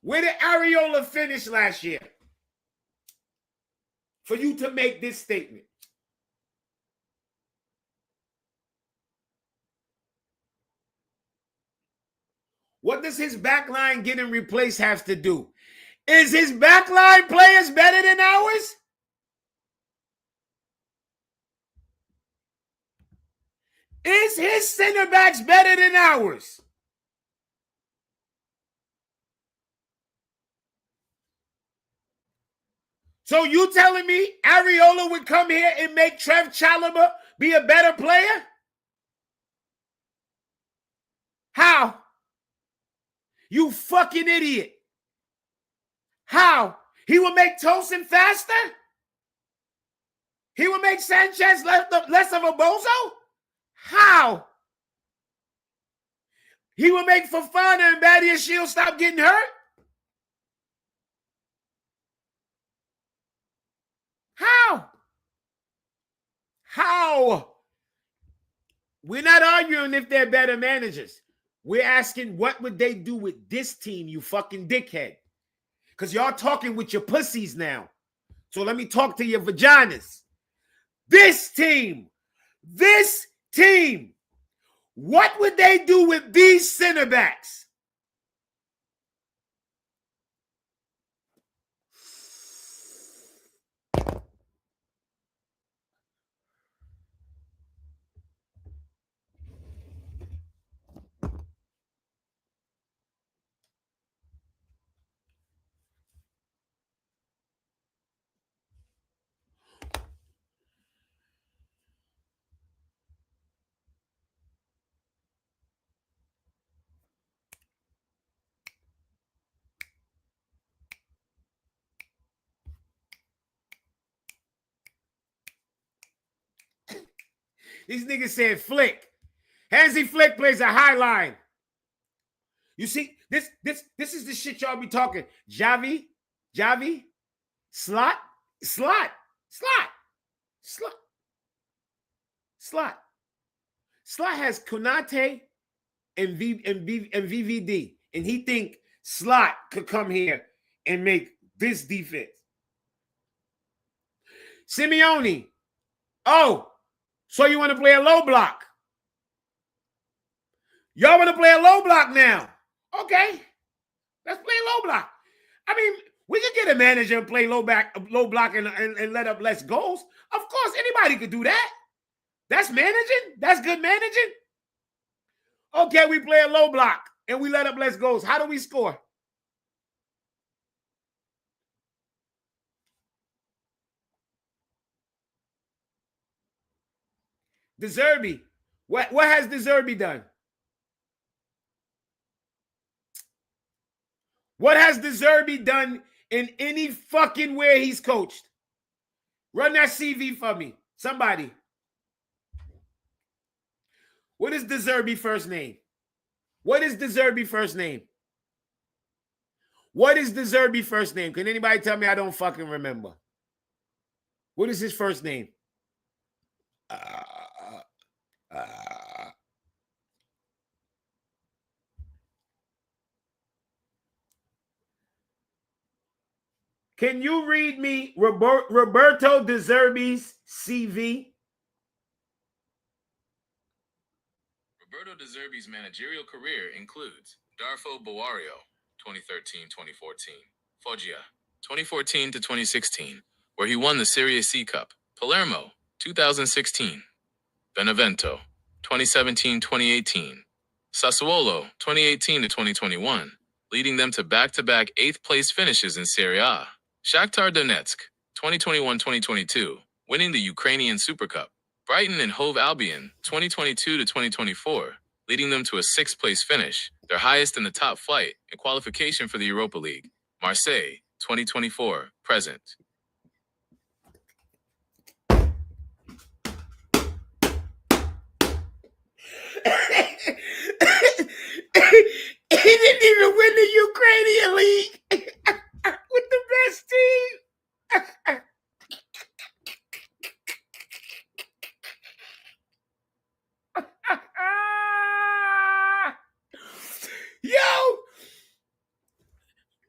Where did Areola finish last year? For you to make this statement. What does his backline getting replaced have to do? Is his backline players better than ours? Is his center backs better than ours? So you telling me Areola would come here and make Trev Chalobah be a better player? How? You fucking idiot. How? He will make Tosin faster? He will make Sanchez less of a bozo? How? He will make Fofana and Badia Shield stop getting hurt? How? How? We're not arguing if they're better managers. We're asking what would they do with this team, you fucking dickhead? Because y'all talking with your pussies now. So let me talk to your vaginas. This team, what would they do with these center backs? These niggas said Flick. Hansi Flick plays a high line. You see, this is the shit y'all be talking. Javi, slot. Slot has Konate and VVD. And he think Slot could come here and make this defense. Simeone. Oh, so you want to play a low block? Y'all want to play a low block now? Okay, let's play low block. I mean, we could get a manager and play low block and let up less goals. Of course, anybody could do that. That's managing. That's good managing. Okay, we play a low block and we let up less goals. How do we score? De Zerbi. What has De Zerbi done? What has De Zerbi done in any fucking where he's coached? Run that CV for me. Somebody. What is De Zerbi first name? What is De Zerbi first name? What is De Zerbi first name? Can anybody tell me? I don't fucking remember. What is his first name? Can you read me Roberto De Zerbi's CV? Roberto De Zerbi's managerial career includes Darfo Boario, 2013-2014, Foggia, 2014 to 2016, where he won the Serie C Cup, Palermo, 2016, Benevento, 2017-2018, Sassuolo, 2018 to 2021, leading them to back-to-back 8th place finishes in Serie A. Shakhtar Donetsk, 2021-2022, winning the Ukrainian Super Cup. Brighton and Hove Albion, 2022 to 2024, leading them to a 6th place finish, their highest in the top flight in qualification for the Europa League. Marseille, 2024, present. He didn't even win the Ukrainian League with the best team. Yo,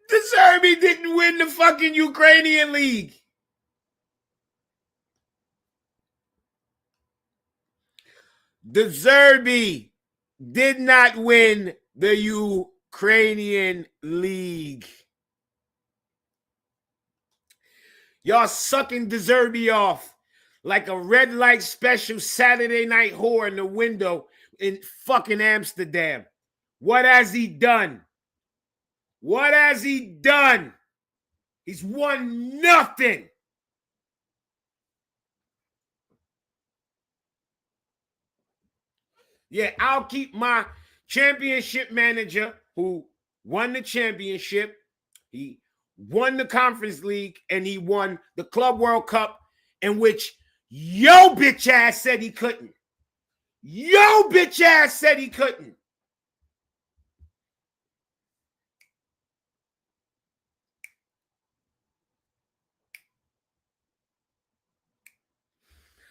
De Zerbi didn't win the fucking Ukrainian League. De Zerbi did not win the Ukrainian League. Y'all sucking De Zerbi off like a red light special Saturday night whore in the window in fucking Amsterdam. What has he done? What has he done? He's won nothing. Yeah, I'll keep my championship manager who won the championship. He won the Conference League and he won the Club World Cup, in which yo bitch ass said he couldn't. Yo bitch ass said he couldn't.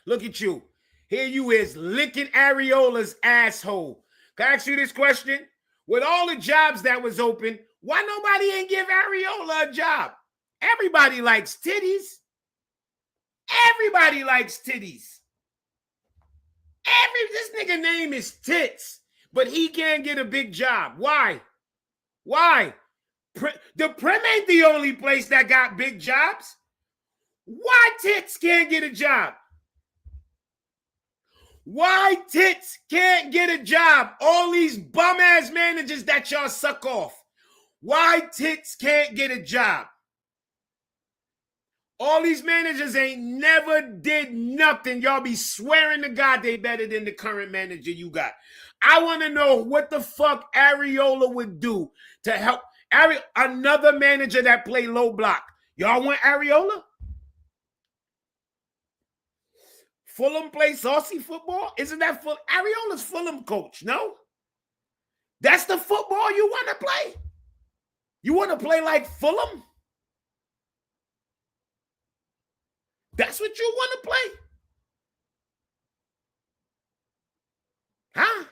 Look at you. Here you is licking Areola's asshole. Can I ask you this question? With all the jobs that was open, why nobody ain't give Areola a job? Everybody likes titties. Everybody likes titties. This nigga name is Tits, but he can't get a big job. Why? Why? The Prem ain't the only place that got big jobs. Why Tits can't get a job? Why Tits can't get a job? All these bum-ass managers that y'all suck off. Why Tits can't get a job? All these managers ain't never did nothing. Y'all be swearing to God they better than the current manager you got. I want to know what the fuck Areola would do to help another manager that play low block. Y'all want Areola? Fulham play saucy football? Isn't that Fulham? Areola's Fulham coach, no? That's the football you want to play? You want to play like Fulham? That's what you want to play? Huh?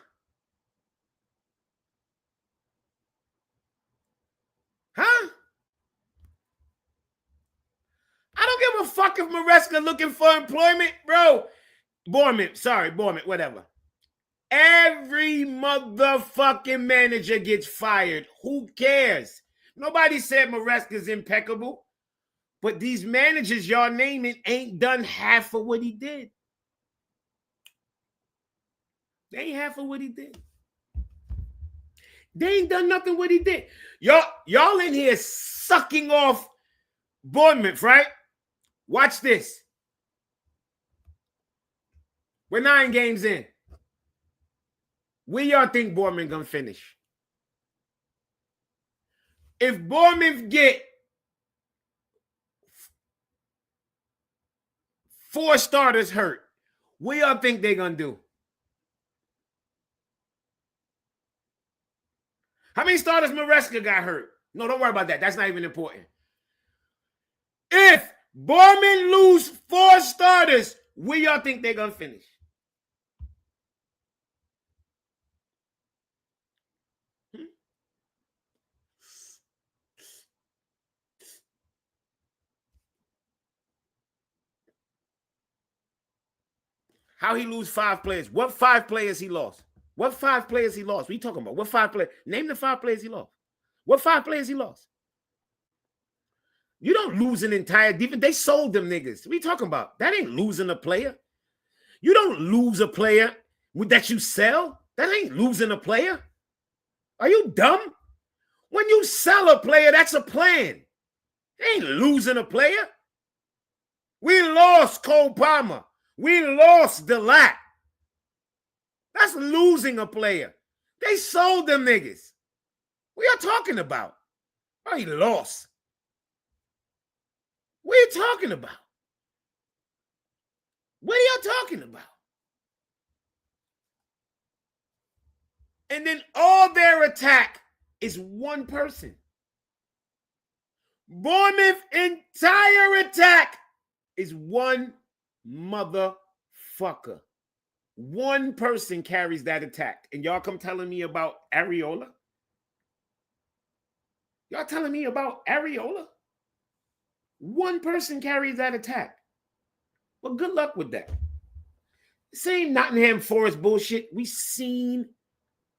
Huh? I don't give a fuck if Maresca looking for employment, bro. Bournemouth, whatever. Every motherfucking manager gets fired. Who cares? Nobody said Maresca's impeccable. But these managers y'all naming ain't done half of what he did. They ain't half of what he did. They ain't done nothing what he did. Y'all in here sucking off Bournemouth, right? Watch this. We're 9 games in. Where y'all think Bournemouth gonna finish? If Bournemouth get 4 starters hurt, what y'all think they gonna do? How many starters Maresca got hurt? No, don't worry about that. That's not even important. If Borman lose 4 starters, where y'all think they're going to finish? How he lose 5 players? What 5 players he lost? What 5 players he lost? What you talking about? What 5 players? Name the 5 players he lost. What 5 players he lost? You don't lose an entire defense. They sold them niggas. What you talking about? That ain't losing a player. You don't lose a player that you sell. That ain't losing a player. Are you dumb? When you sell a player, that's a plan. They ain't losing a player. We lost Cole Palmer. We lost Delac. That's losing a player. They sold them niggas. What are you talking about? Oh, he lost. What are you talking about? What are y'all talking about? And then all their attack is one person. Bournemouth's entire attack is one motherfucker. One person carries that attack. And y'all come telling me about Areola? Y'all telling me about Areola? One person carries that attack. Well, good luck with that. Same Nottingham Forest bullshit. We seen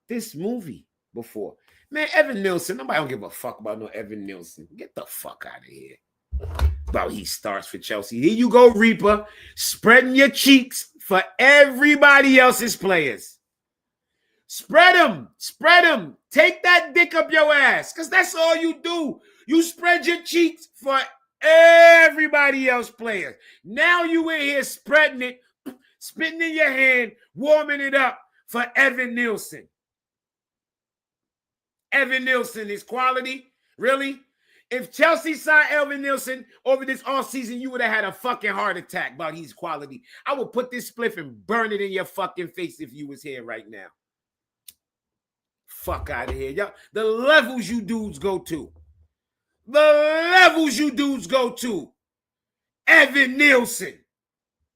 this movie before. Man, Evan Nielsen. Nobody don't give a fuck about no Evan Nielsen. Get the fuck out of here. About he starts for Chelsea. Here you go, Reaper. Spreading your cheeks for everybody else's players. Spread them. Spread them. Take that dick up your ass. Because that's all you do. You spread your cheeks for everybody else's players. Now you in here spreading it, spitting in your hand, warming it up for Evan Nielsen. Evan Nielsen is quality? Really? If Chelsea signed Evan Nielsen over this offseason, you would have had a fucking heart attack about his quality. I would put this spliff and burn it in your fucking face if you was here right now. Fuck out of here. Y'all, the levels you dudes go to. The levels you dudes go to. Evan Nielsen.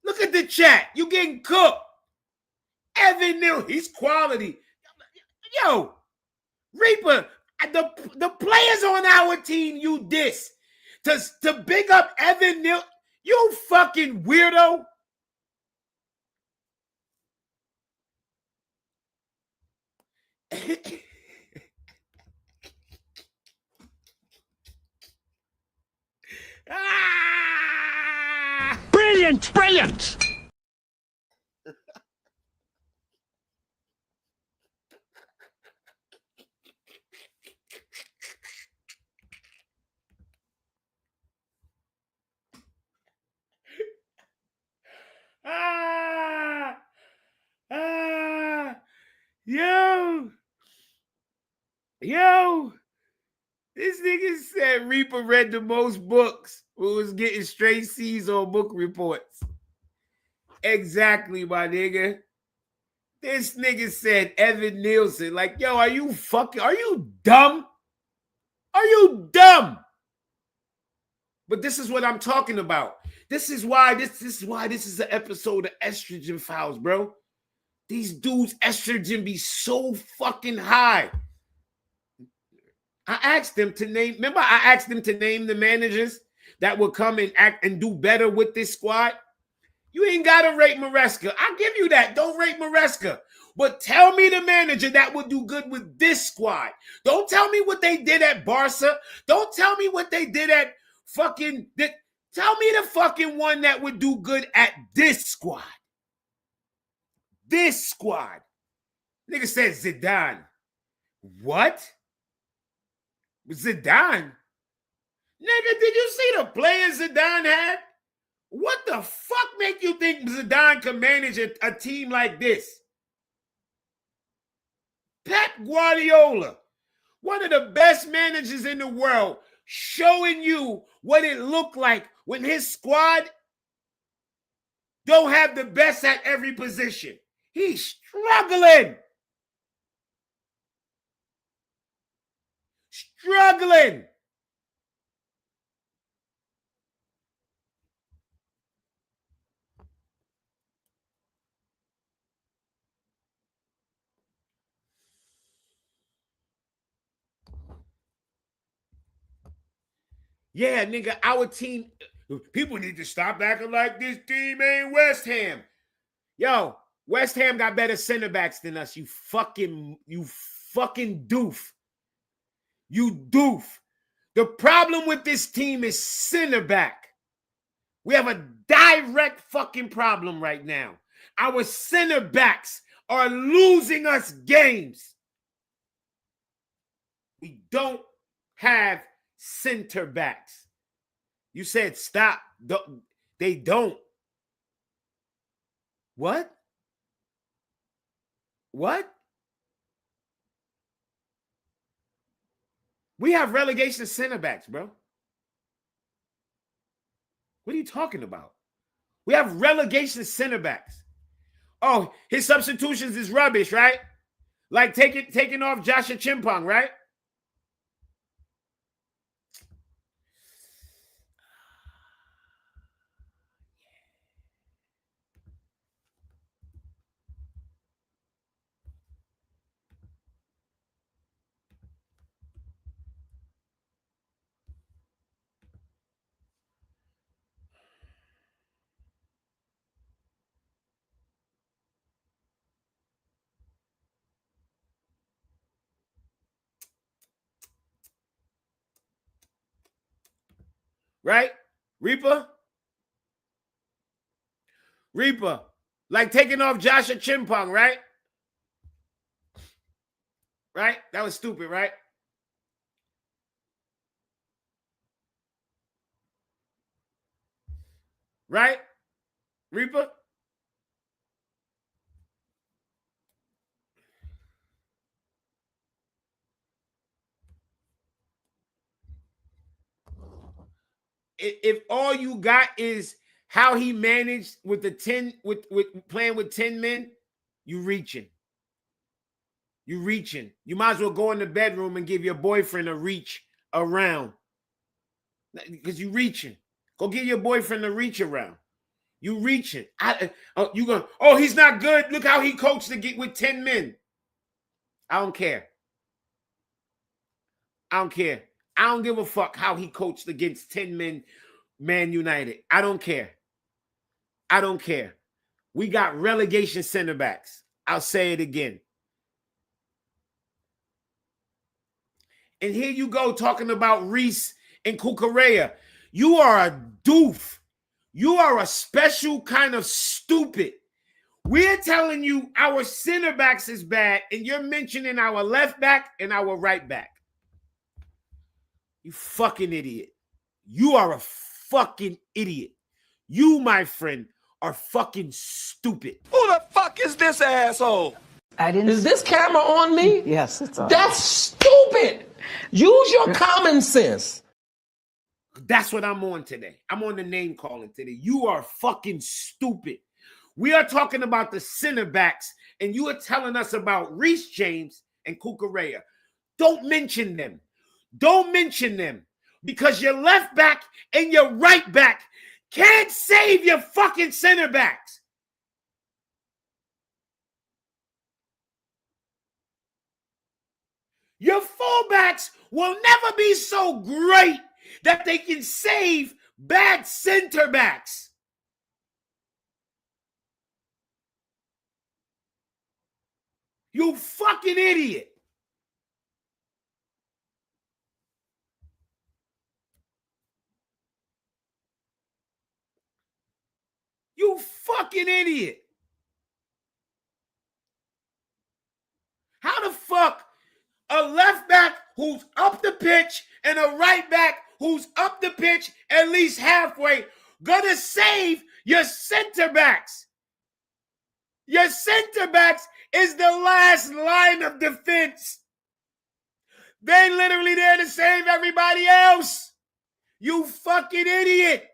Look at the chat. You getting cooked. Evan Nielsen. He's quality. Yo, Reaper, the players on our team you diss to big up Evan Nielsen. You fucking weirdo. Brilliant, brilliant. Yo, this nigga said Reaper read the most books who was getting straight C's on book reports. Exactly, my nigga. This nigga said Evan Nielsen. Like, yo, are you dumb? Are you dumb? But this is what I'm talking about. This is why this is an episode of Estrogen Files, bro. These dudes' estrogen be so fucking high. I asked them to name the managers that would come and act and do better with this squad. You ain't got to rate Maresca. I'll give you that. Don't rate Maresca. But tell me the manager that would do good with this squad. Don't tell me what they did at Barca. Don't tell me what they did at fucking... Tell me the fucking one that would do good at this squad. This squad. Nigga said Zidane. What? Zidane? Nigga, did you see the players Zidane had? What the fuck make you think Zidane can manage a team like this? Pep Guardiola, one of the best managers in the world, showing you what it looked like when his squad don't have the best at every position. He's struggling. Struggling. Yeah, nigga, our team, people need to stop acting like this team ain't West Ham. Yo, West Ham got better center backs than us, you fucking doof. You doof. The problem with this team is center back. We have a direct fucking problem right now. Our center backs are losing us games. We don't have center backs. You said stop. They don't. What? What? We have relegation center backs, bro. What are you talking about? We have relegation center backs. Oh, his substitutions is rubbish, right? Like taking off Joshua Chimpong, right? Right? Reaper, like taking off Joshua Chimpong, right? Right? That was stupid, right? Right? Reaper? If all you got is how he managed with the 10 with playing with 10 men, you reaching. You reaching. You might as well go in the bedroom and give your boyfriend a reach around. Because you reaching. Go give your boyfriend a reach around. You reaching. You going, oh, he's not good. Look how he coached to get with 10 men. I don't care. I don't care. I don't give a fuck how he coached against 10 men, Man United. I don't care. I don't care. We got relegation center backs. I'll say it again. And here you go talking about Reese and Kukurea. You are a doof. You are a special kind of stupid. We're telling you our center backs is bad, and you're mentioning our left back and our right back. You fucking idiot. You are a fucking idiot. You, my friend, are fucking stupid. Who the fuck is this asshole? Is this camera on me? Yes, it's on. That's stupid. Use your common sense. That's what I'm on today. I'm on the name calling today. You are fucking stupid. We are talking about the center backs, and you are telling us about Reece James and Kukurea. Don't mention them. Don't mention them. Because your left back and your right back can't save your fucking center backs. Your fullbacks will never be so great that they can save bad center backs. You fucking idiot. You fucking idiot. How the fuck a left back who's up the pitch and a right back who's up the pitch at least halfway gonna save your center backs? Your center backs is the last line of defense. They literally there to save everybody else. You fucking idiot.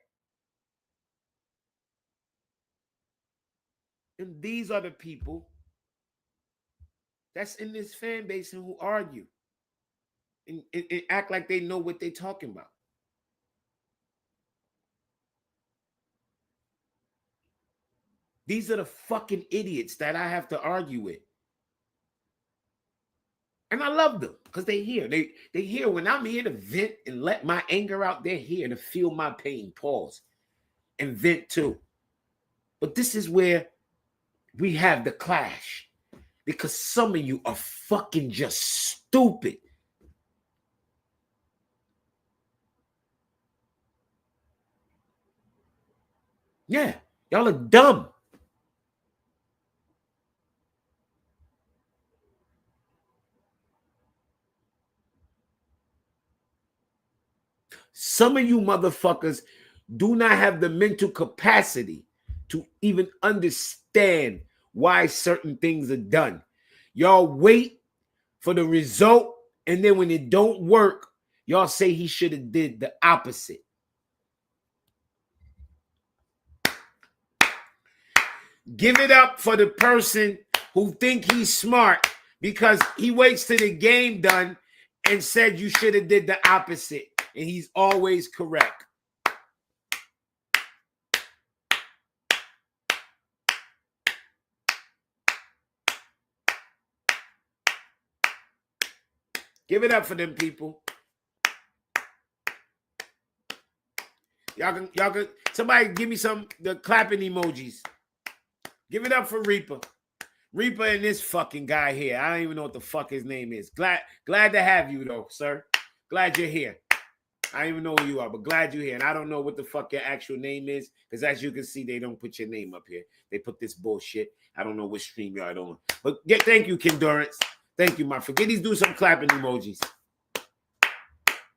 And these are the people that's in this fan base and who argue. and act like they know what they're talking about. These are the fucking idiots that I have to argue with. And I love them because they hear. They hear when I'm here to vent and let my anger out. They're here to feel my pain, pause, and vent too. But this is where we have the clash. Because some of you are fucking just stupid. Yeah, y'all are dumb. Some of you motherfuckers do not have the mental capacity to even understand why certain things are done. Y'all wait for the result, and then when it don't work, y'all say he should have did the opposite. Give it up for the person who think he's smart because he waits till the game done and said you should have did the opposite, and he's always correct. Give it up for them people. Y'all can somebody give me the clapping emojis. Give it up for Reaper. Reaper and this fucking guy here. I don't even know what the fuck his name is. Glad to have you though, sir. Glad you're here. I don't even know who you are, but glad you're here. And I don't know what the fuck your actual name is, because as you can see, they don't put your name up here. They put this bullshit. I don't know what stream y'all on. But thank you, Kim Durance. Thank you, my friend. These do some clapping emojis.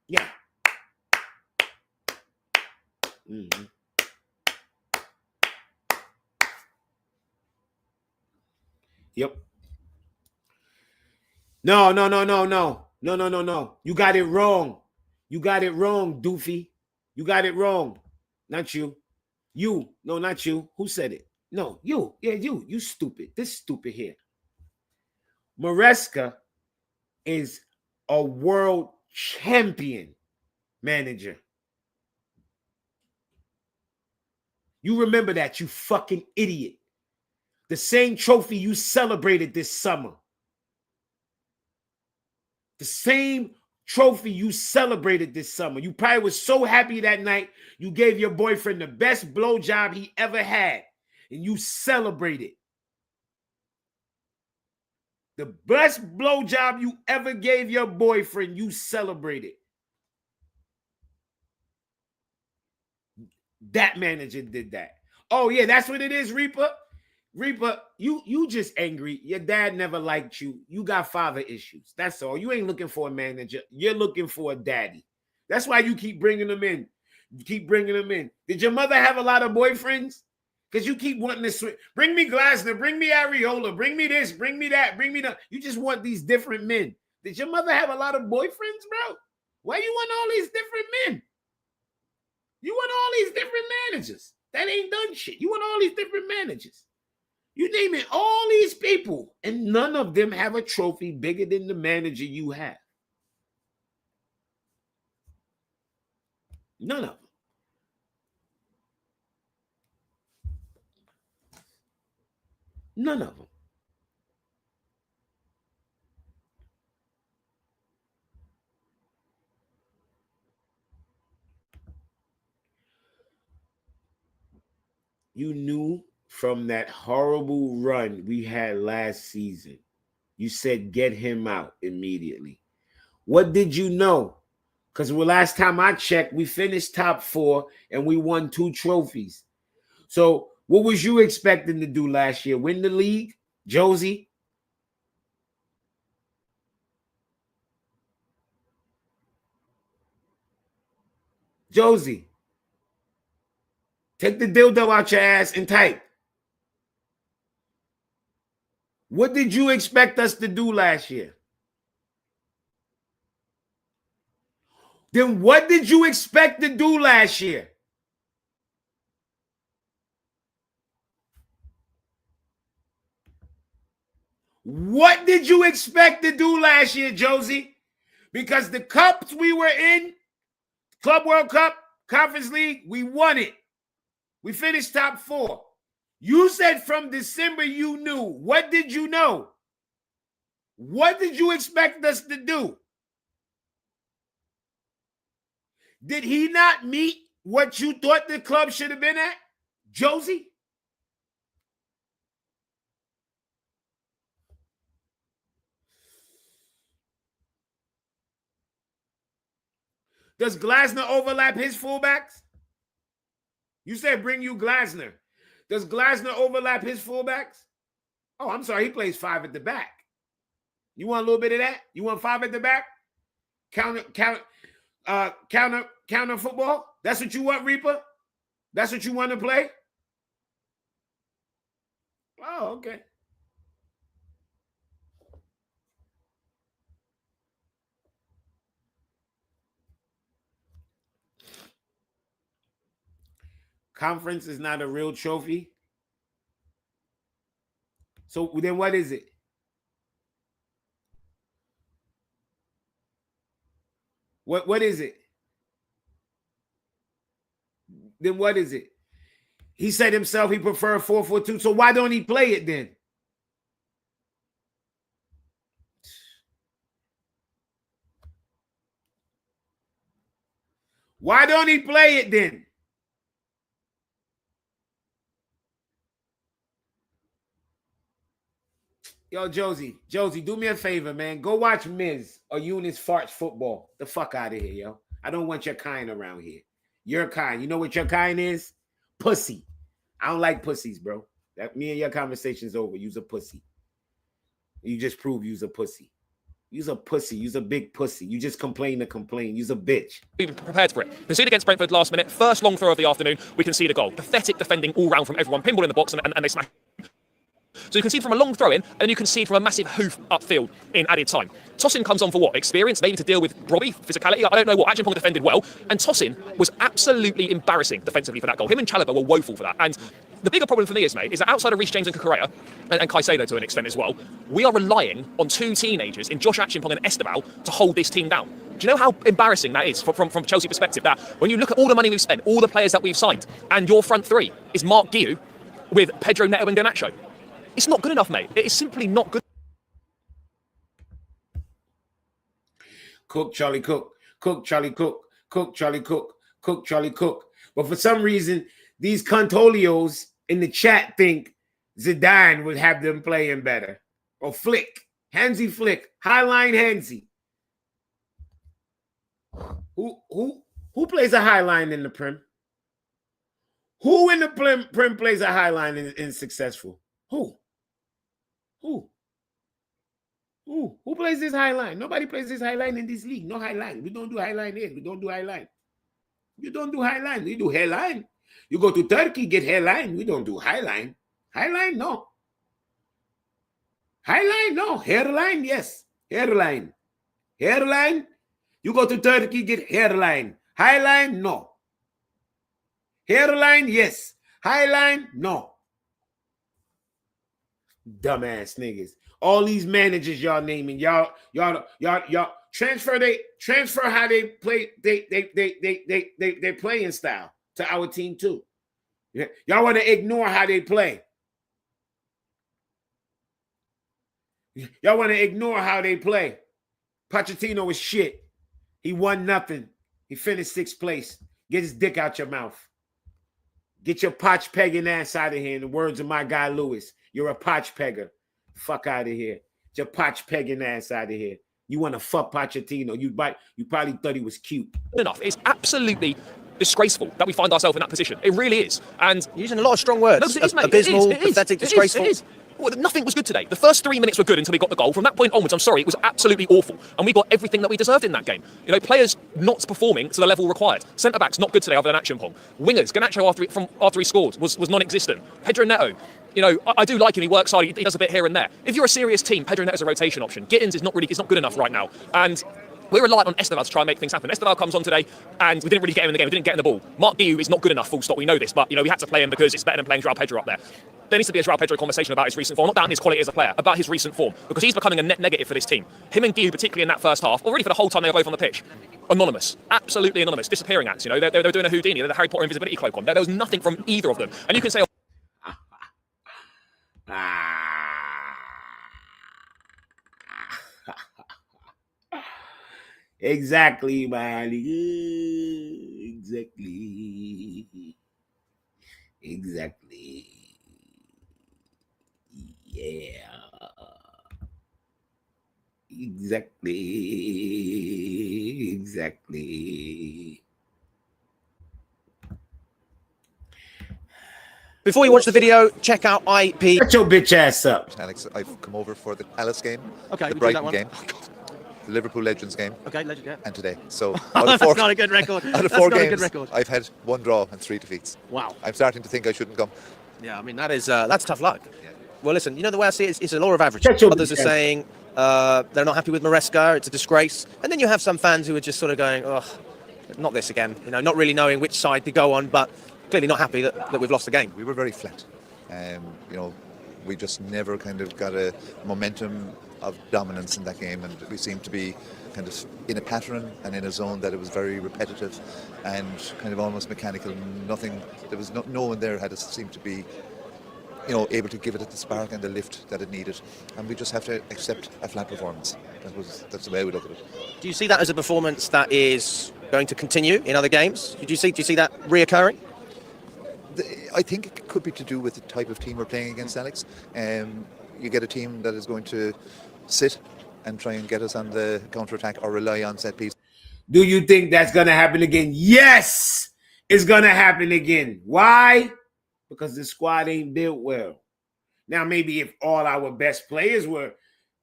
Yeah. Mm-hmm. Yep. No. You got it wrong. You got it wrong, doofy. You got it wrong. Not you. You. No, not you. Who said it? No, you. Yeah, you. You stupid. This stupid here. Maresca is a world champion manager. You remember that, you fucking idiot. The same trophy you celebrated this summer. The same trophy you celebrated this summer. You probably was so happy that night you gave your boyfriend the best blowjob he ever had. And you celebrated. The best blowjob you ever gave your boyfriend, you celebrated. That manager did that. Oh, yeah, that's what it is, Reaper. Reaper, you just angry. Your dad never liked you. You got father issues. That's all. You ain't looking for a manager. You're looking for a daddy. That's why you keep bringing them in. You keep bringing them in. Did your mother have a lot of boyfriends? Because you keep wanting to switch. Bring me Glasner. Bring me Areola. Bring me this. Bring me that. Bring me that. You just want these different men. Did your mother have a lot of boyfriends, bro? Why you want all these different men? You want all these different managers. That ain't done shit. You want all these different managers. You name it, all these people, and none of them have a trophy bigger than the manager you have. None of them. None of them. You knew from that horrible run we had last season, you said get him out immediately. What did you know? Because the last time I checked, we finished top 4 and we won 2 trophies. So what was you expecting to do last year? Win the league, Josie? Josie, take the dildo out your ass and type. What did you expect us to do last year? Then what did you expect to do last year? What did you expect to do last year, Josie? Because the cups we were in, Club World Cup, Conference League, we won it. We finished top 4. You said from December you knew. What did you know? What did you expect us to do? Did he not meet what you thought the club should have been at, Josie? Does Glasner overlap his fullbacks? You said bring you Glasner. Does Glasner overlap his fullbacks? Oh, I'm sorry. He plays 5 at the back. You want a little bit of that? You want 5 at the back? Counter football? That's what you want, Reaper? That's what you want to play? Oh, okay. Conference is not a real trophy. So then what is it? What is it? Then what is it? He said himself he preferred 4-4-2. So why don't he play it then? Why don't he play it then? Yo, Josie, do me a favor, man. Go watch Miz or Eunice Farts football. The fuck out of here, yo. I don't want your kind around here. Your kind. You know what your kind is? Pussy. I don't like pussies, bro. That me and your conversation's over. You's a pussy. You just prove you's a pussy. You's a pussy. You's a big pussy. You just complain to complain. You's a bitch. We were prepared for it. Concede against Brentford last minute. First long throw of the afternoon. We concede a goal. Pathetic defending all round from everyone. Pinball in the box and they smash. So you concede from a long throw-in, and you concede from a massive hoof upfield in added time. Tosin comes on for what? Experience? Maybe to deal with Robbie? Physicality? I don't know what. Achimpong defended well, and Tosin was absolutely embarrassing defensively for that goal. Him and Chalobah were woeful for that. And the bigger problem for me is, mate, is that outside of Reece James and Kukurea, and Caicedo to an extent as well, we are relying on 2 teenagers in Josh Achimpong and Esteval to hold this team down. Do you know how embarrassing that is from Chelsea perspective? That when you look at all the money we've spent, all the players that we've signed, and your front 3 is Mark Guiu with Pedro Neto and Garnacho. It's not good enough, mate. It is simply not good. Cook, Charlie Cook. Cook, Charlie Cook. Cook, Charlie Cook. Cook, Charlie Cook. But for some reason, these Contolios in the chat think Zidane would have them playing better. Or Flick. Hansi Flick. Highline Hansi. Who plays a highline in the Prem? Who in the Prem plays a highline and successful? Who plays this high line? Nobody plays this high line in this league. No high line. We don't do high line here. We don't do high line. You don't do high line. We do hairline. You go to Turkey, get hairline. We don't do high line. High line, no. High line, no. Hairline, yes. Hairline. Hairline. You go to Turkey, get hairline. High line, no. Hairline, yes. High line, no. Dumbass niggas. All these managers y'all naming, y'all transfer how they play they playing style to our team too. Yeah. Y'all want to ignore how they play. Y'all want to ignore how they play. Pochettino is shit. He won nothing. He finished 6th place. Get his dick out your mouth. Get your potch pegging ass out of here. In the words of my guy Lewis. You're a potch pegger. Fuck out of here. Get your potch pegging ass out of here. You want to fuck Pochettino. You probably thought he was cute. Enough. It's absolutely disgraceful that we find ourselves in that position. It really is. And using a lot of strong words. No, it is, mate. Abysmal, it is. pathetic, disgraceful. It is. Well, nothing was good today. The first 3 minutes were good until we got the goal. From that point onwards, I'm sorry, it was absolutely awful. And we got everything that we deserved in that game. You know, players not performing to the level required. Centre-backs not good today other than Achimpong. Wingers, Garnacho after he scored was non-existent. Pedro Neto, you know, I do like him. He works hard. He does a bit here and there. If you're a serious team, Pedro Neto's a rotation option. Gittins is not good enough right now. And we're reliant on Esteval to try and make things happen. Esteval comes on today, and we didn't really get him in the game. We didn't get in the ball. Mark Guiu is not good enough, full stop. We know this, but, you know, we had to play him because it's better than playing João Pedro up there. there needs to be a João Pedro conversation about his recent form, not down his quality as a player, about his recent form, because he's becoming a net negative for this team. Him and Guiu, particularly in that first half, or really for the whole time they were both on the pitch, anonymous, absolutely anonymous, disappearing acts. You know, they're doing a Houdini, they're the Harry Potter invisibility cloak on. There was nothing from either of them, and you can say. Exactly, man. Exactly. Yeah. Exactly. Before you watch the video, check out IP. Shut your bitch ass up. Alex, I've come over for the Palace game, Okay, the we do that Brighton one. game, the Liverpool Legends game, Okay, legend, yeah. and today. So That's not a good record. out of That's four not a games, good record. I've had 1 draw and 3 defeats. Wow. I'm starting to think I shouldn't come. Yeah, I mean, that's tough luck. Well, listen, you know the way I see it, it's a law of average. Shut your Others are bitch ass. saying they're not happy with Maresca, it's a disgrace. And then you have some fans who are just sort of going, oh, not this again. You know, not really knowing which side to go on, but clearly not happy that we've lost the game. We were very flat. You know, we just never kind of got a momentum of dominance in that game, and we seemed to be kind of in a pattern and in a zone that it was very repetitive and kind of almost mechanical. Nothing, there was no one there had seemed to be, you know, able to give it the spark and the lift that it needed, and we just have to accept a flat performance. That's the way we look at it. Do you see that as a performance that is going to continue in other games? Do you see that reoccurring? I think it could be to do with the type of team we're playing against, Alex. You get a team that is going to sit and try and get us on the counter-attack or rely on set piece. Do you think that's going to happen again? Yes, it's going to happen again. Why? Because the squad ain't built well. Now, maybe if all our best players were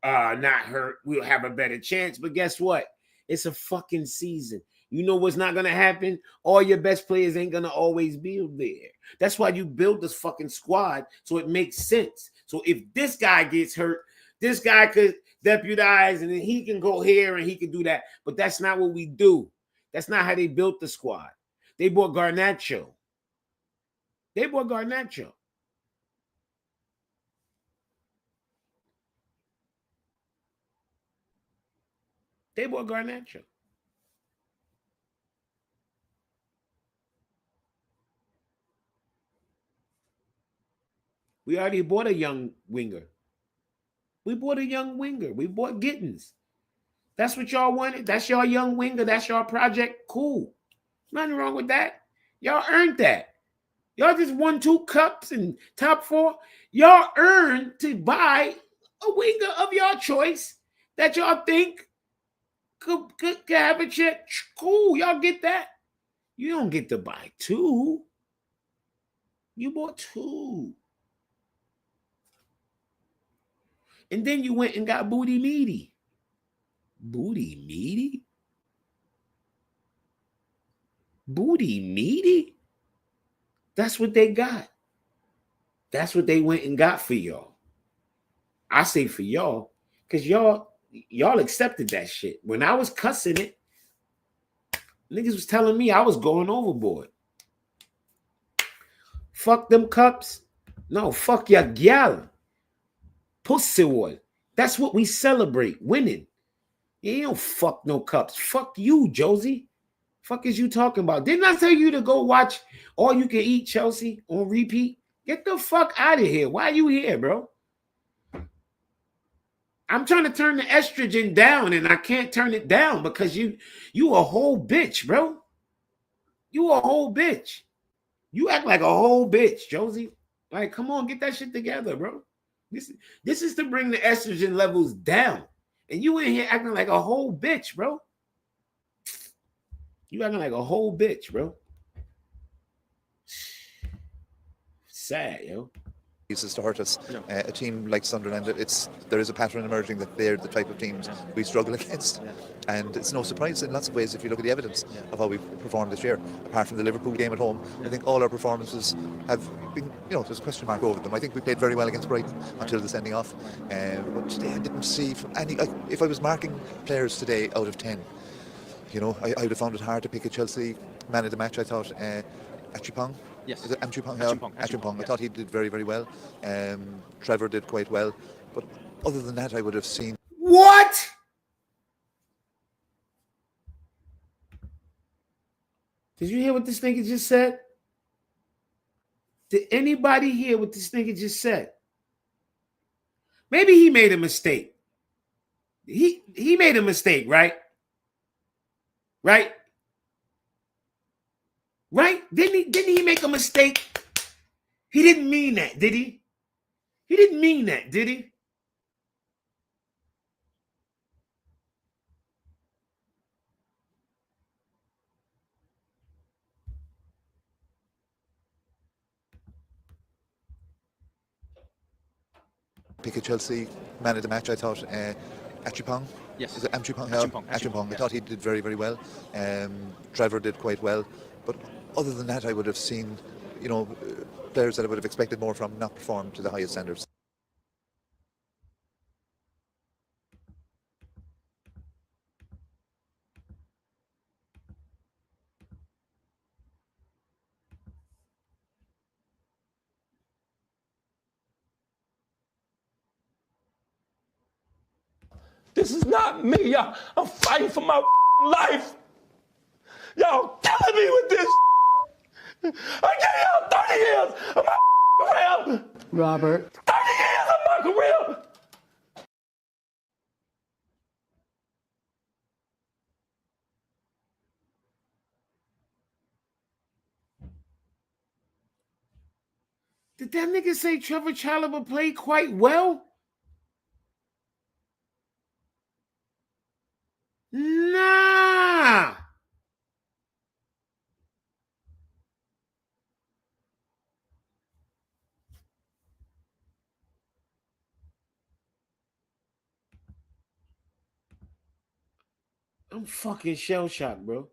not hurt, we'll have a better chance. But guess what? It's a fucking season. You know what's not going to happen? All your best players ain't going to always be there. That's why you build this fucking squad, so it makes sense. So if this guy gets hurt, this guy could deputize, and then he can go here and he can do that. But that's not what we do. That's not how they built the squad. They bought Garnacho. They bought Garnacho. They bought Garnacho. We already bought a young winger. We bought a young winger. We bought Gittins. That's what y'all wanted. That's your young winger. That's your project. Cool. Nothing wrong with that. Y'all earned that. Y'all just won 2 cups and top 4. Y'all earned to buy a winger of your choice that y'all think could have a check. Cool. Y'all get that. You don't get to buy 2. You bought 2. And then you went and got Booty Meaty. Booty Meaty? Booty Meaty? That's what they got. That's what they went and got for y'all. I say for y'all, because y'all accepted that shit. When I was cussing it, niggas was telling me I was going overboard. Fuck them cups. No, fuck your gal. Pussy wall. That's what we celebrate, winning. You don't fuck no cups. Fuck you, Josie. Fuck is you talking about? Didn't I tell you to go watch All You Can Eat Chelsea on repeat? Get the fuck out of here. Why are you here, bro? I'm trying to turn the estrogen down, and I can't turn it down because you a whole bitch, bro. You a whole bitch. You act like a whole bitch, Josie. Like, come on, get that shit together, bro. This is to bring the estrogen levels down. And you in here acting like a whole bitch, bro. You acting like a whole bitch, bro. Sad, yo. Pieces to hurt us. A team like Sunderland, there is a pattern emerging that they're the type of teams we struggle against. And it's no surprise in lots of ways if you look at the evidence of how we've performed this year. Apart from the Liverpool game at home, I think all our performances have been, you know, there's a question mark over them. I think we played very well against Brighton until the sending off. But today I didn't see from any, if I was marking players today out of 10, you know, I would have found it hard to pick a Chelsea man of the match. I thought Achipong Yes. Is it Achumpong? Achumpong, I thought he did very, very well. Trevor did quite well. But other than that, I would have seen... What? Did you hear what this nigga just said? Did anybody hear what this nigga just said? Maybe he made a mistake. He made a mistake, right? Right? Right? Didn't he make a mistake? He didn't mean that, did he? He didn't mean that, did he? Pick a Chelsea man of the match, I thought. Achumpong? Yes. Is it Achumpong? Achumpong, I thought he did very, very well. Trevor did quite well. But other than that, I would have seen, players that I would have expected more from not perform to the highest standards. This is not me, y'all. I'm fighting for my life. Y'all killing me with this. I gave y'all 30 years of my career. Robert. 30 years of my career. Did that nigga say Trevor Chalobah played quite well? Nah. I'm fucking shell-shocked, bro.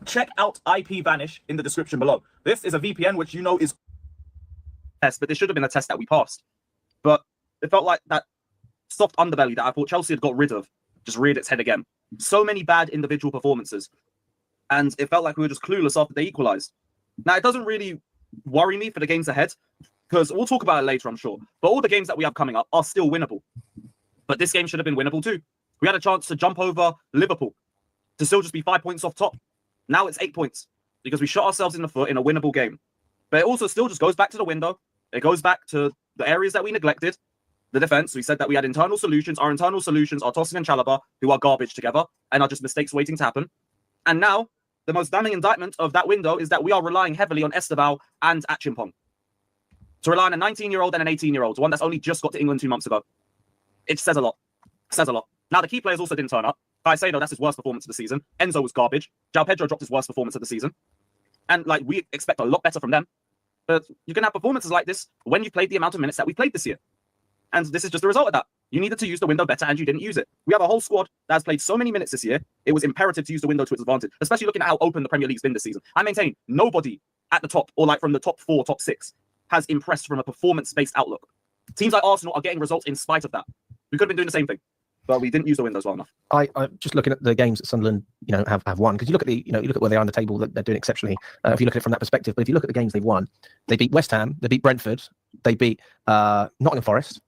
Check out IP Vanish in the description below. This is a VPN which you know is test, but this should have been a test that we passed. But it felt like that soft underbelly that I thought Chelsea had got rid of just reared its head again. So many bad individual performances. And it felt like we were just clueless after they equalized. Now, it doesn't really worry me for the games ahead, because we'll talk about it later, I'm sure. But all the games that we have coming up are still winnable. But this game should have been winnable too. We had a chance to jump over Liverpool, to still just be 5 points off top. Now it's 8 points, because we shot ourselves in the foot in a winnable game. But it also still just goes back to the window. It goes back to the areas that we neglected. The defense, we said that we had internal solutions. Our internal solutions are Tosin and Chalobah, who are garbage together and are just mistakes waiting to happen. And now, the most damning indictment of that window is that we are relying heavily on Esteval and Achumpong. To rely on a 19-year-old and an 18-year-old, one that's only just got to England 2 months ago. It says a lot. It says a lot. Now, the key players also didn't turn up. Caicedo, that's his worst performance of the season. Enzo was garbage. João Pedro dropped his worst performance of the season. And, we expect a lot better from them. But you can have performances like this when you played the amount of minutes that we played this year. And this is just the result of that. You needed to use the window better and you didn't use it. We have a whole squad that has played so many minutes this year. It was imperative to use the window to its advantage, especially looking at how open the Premier League's been this season. I maintain nobody at the top or from the top 4, top 6 has impressed from a performance-based outlook. Teams like Arsenal are getting results in spite of that. We could have been doing the same thing, but we didn't use the windows well enough. I'm just looking at the games that Sunderland, have won, because you look at you look at where they are on the table, that they're doing exceptionally. If you look at it from that perspective, but if you look at the games they've won, they beat West Ham, they beat Brentford, they beat Nottingham Forest,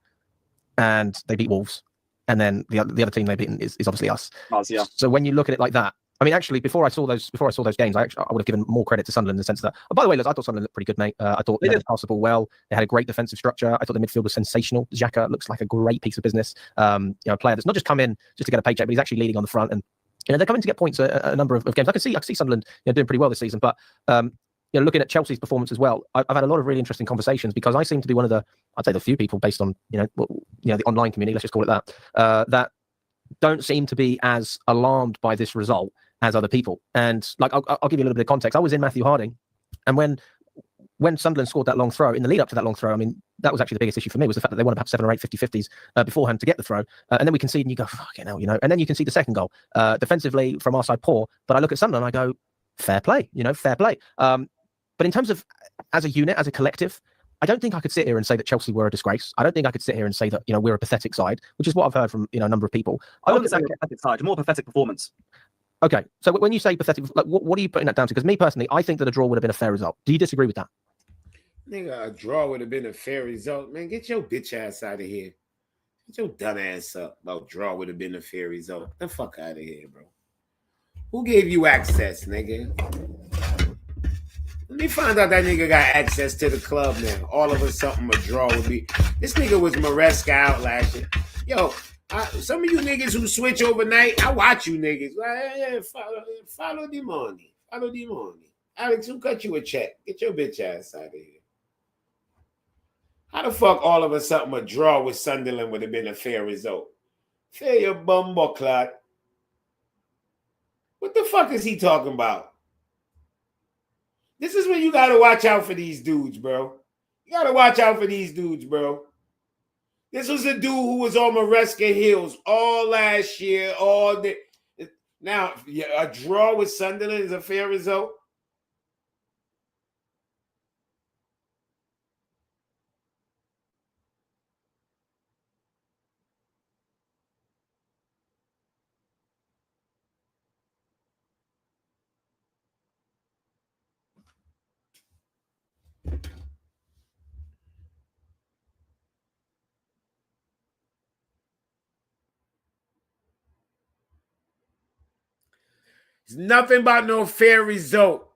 and they beat Wolves, and then the other team they've beaten is obviously us. Yeah. So when you look at it like that, I mean, actually, before I saw those games, I would have given more credit to Sunderland in the sense that. Oh, by the way, I thought Sunderland looked pretty good, mate. I thought they had passed the ball well. They had a great defensive structure. I thought the midfield was sensational. Xhaka looks like a great piece of business. A player that's not just come in just to get a paycheck, but he's actually leading on the front. And they're coming to get points a number of games. I can see Sunderland doing pretty well this season. But looking at Chelsea's performance as well, I've had a lot of really interesting conversations, because I seem to be one of the few people based on the online community, let's just call it that, that don't seem to be as alarmed by this result as other people. And I'll give you a little bit of context. I was in Matthew Harding, and when Sunderland scored that long throw, in the lead up to that long throw, I mean, that was actually the biggest issue for me, was the fact that they wanted to have 7 or 8 50-50s beforehand to get the throw. And then we concede and you go, fucking hell, and then you can see the second goal. Defensively, from our side, poor. But I look at Sunderland and I go, fair play, fair play. But in terms of, as a unit, as a collective, I don't think I could sit here and say that Chelsea were a disgrace. I don't think I could sit here and say that, we're a pathetic side, which is what I've heard from, a number of people. I don't think it's a pathetic side, a more pathetic performance. Okay, so when you say pathetic, like, what are you putting that down to? Because me personally, I think that a draw would have been a fair result. Do you disagree with that? Nigga, a draw would have been a fair result. Man, get your bitch ass out of here. Get your dumb ass up about draw would have been a fair result. Get the fuck out of here, bro. Who gave you access, nigga? Let me find out that nigga got access to the club now. All of a sudden, a draw would be. This nigga was Maresca out last year. Yo, some of you niggas who switch overnight, I watch you niggas. Follow the money. Follow the money. Alex, who cut you a check? Get your bitch ass out of here. How the fuck all of a sudden a draw with Sunderland would have been a fair result? Fair your bumbleclot. What the fuck is he talking about? This is when you gotta watch out for these dudes, bro. You gotta watch out for these dudes, bro. This was a dude who was on Maresca Hills all last year, all day. Now, a draw with Sunderland is a fair result. It's nothing about no fair result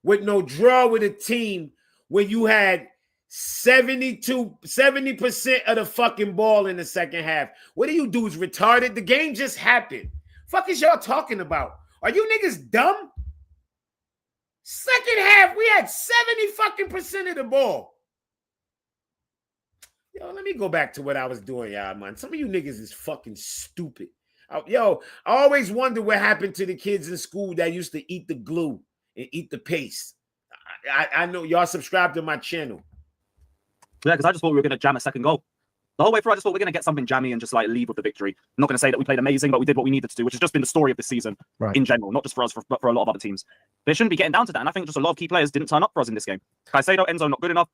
with no draw with a team when you had 70% of the fucking ball in the second half. What do you do? Is retarded? The game just happened. Fuck is y'all talking about? Are you niggas dumb? Second half, we had 70% of the ball. Yo, let me go back to what I was doing, y'all, man. Some of you niggas is fucking stupid. Yo, I always wonder what happened to the kids in school that used to eat the glue and eat the paste. I know y'all subscribe to my channel. Yeah, because I just thought we were going to jam a second goal. The whole way through, I just thought we're going to get something jammy and just like leave with the victory. I'm not going to say that we played amazing, but we did what we needed to do, which has just been the story of this season in general, not just for us, but for a lot of other teams. But it shouldn't be getting down to that. And I think just a lot of key players didn't turn up for us in this game. Caicedo, Enzo, not good enough.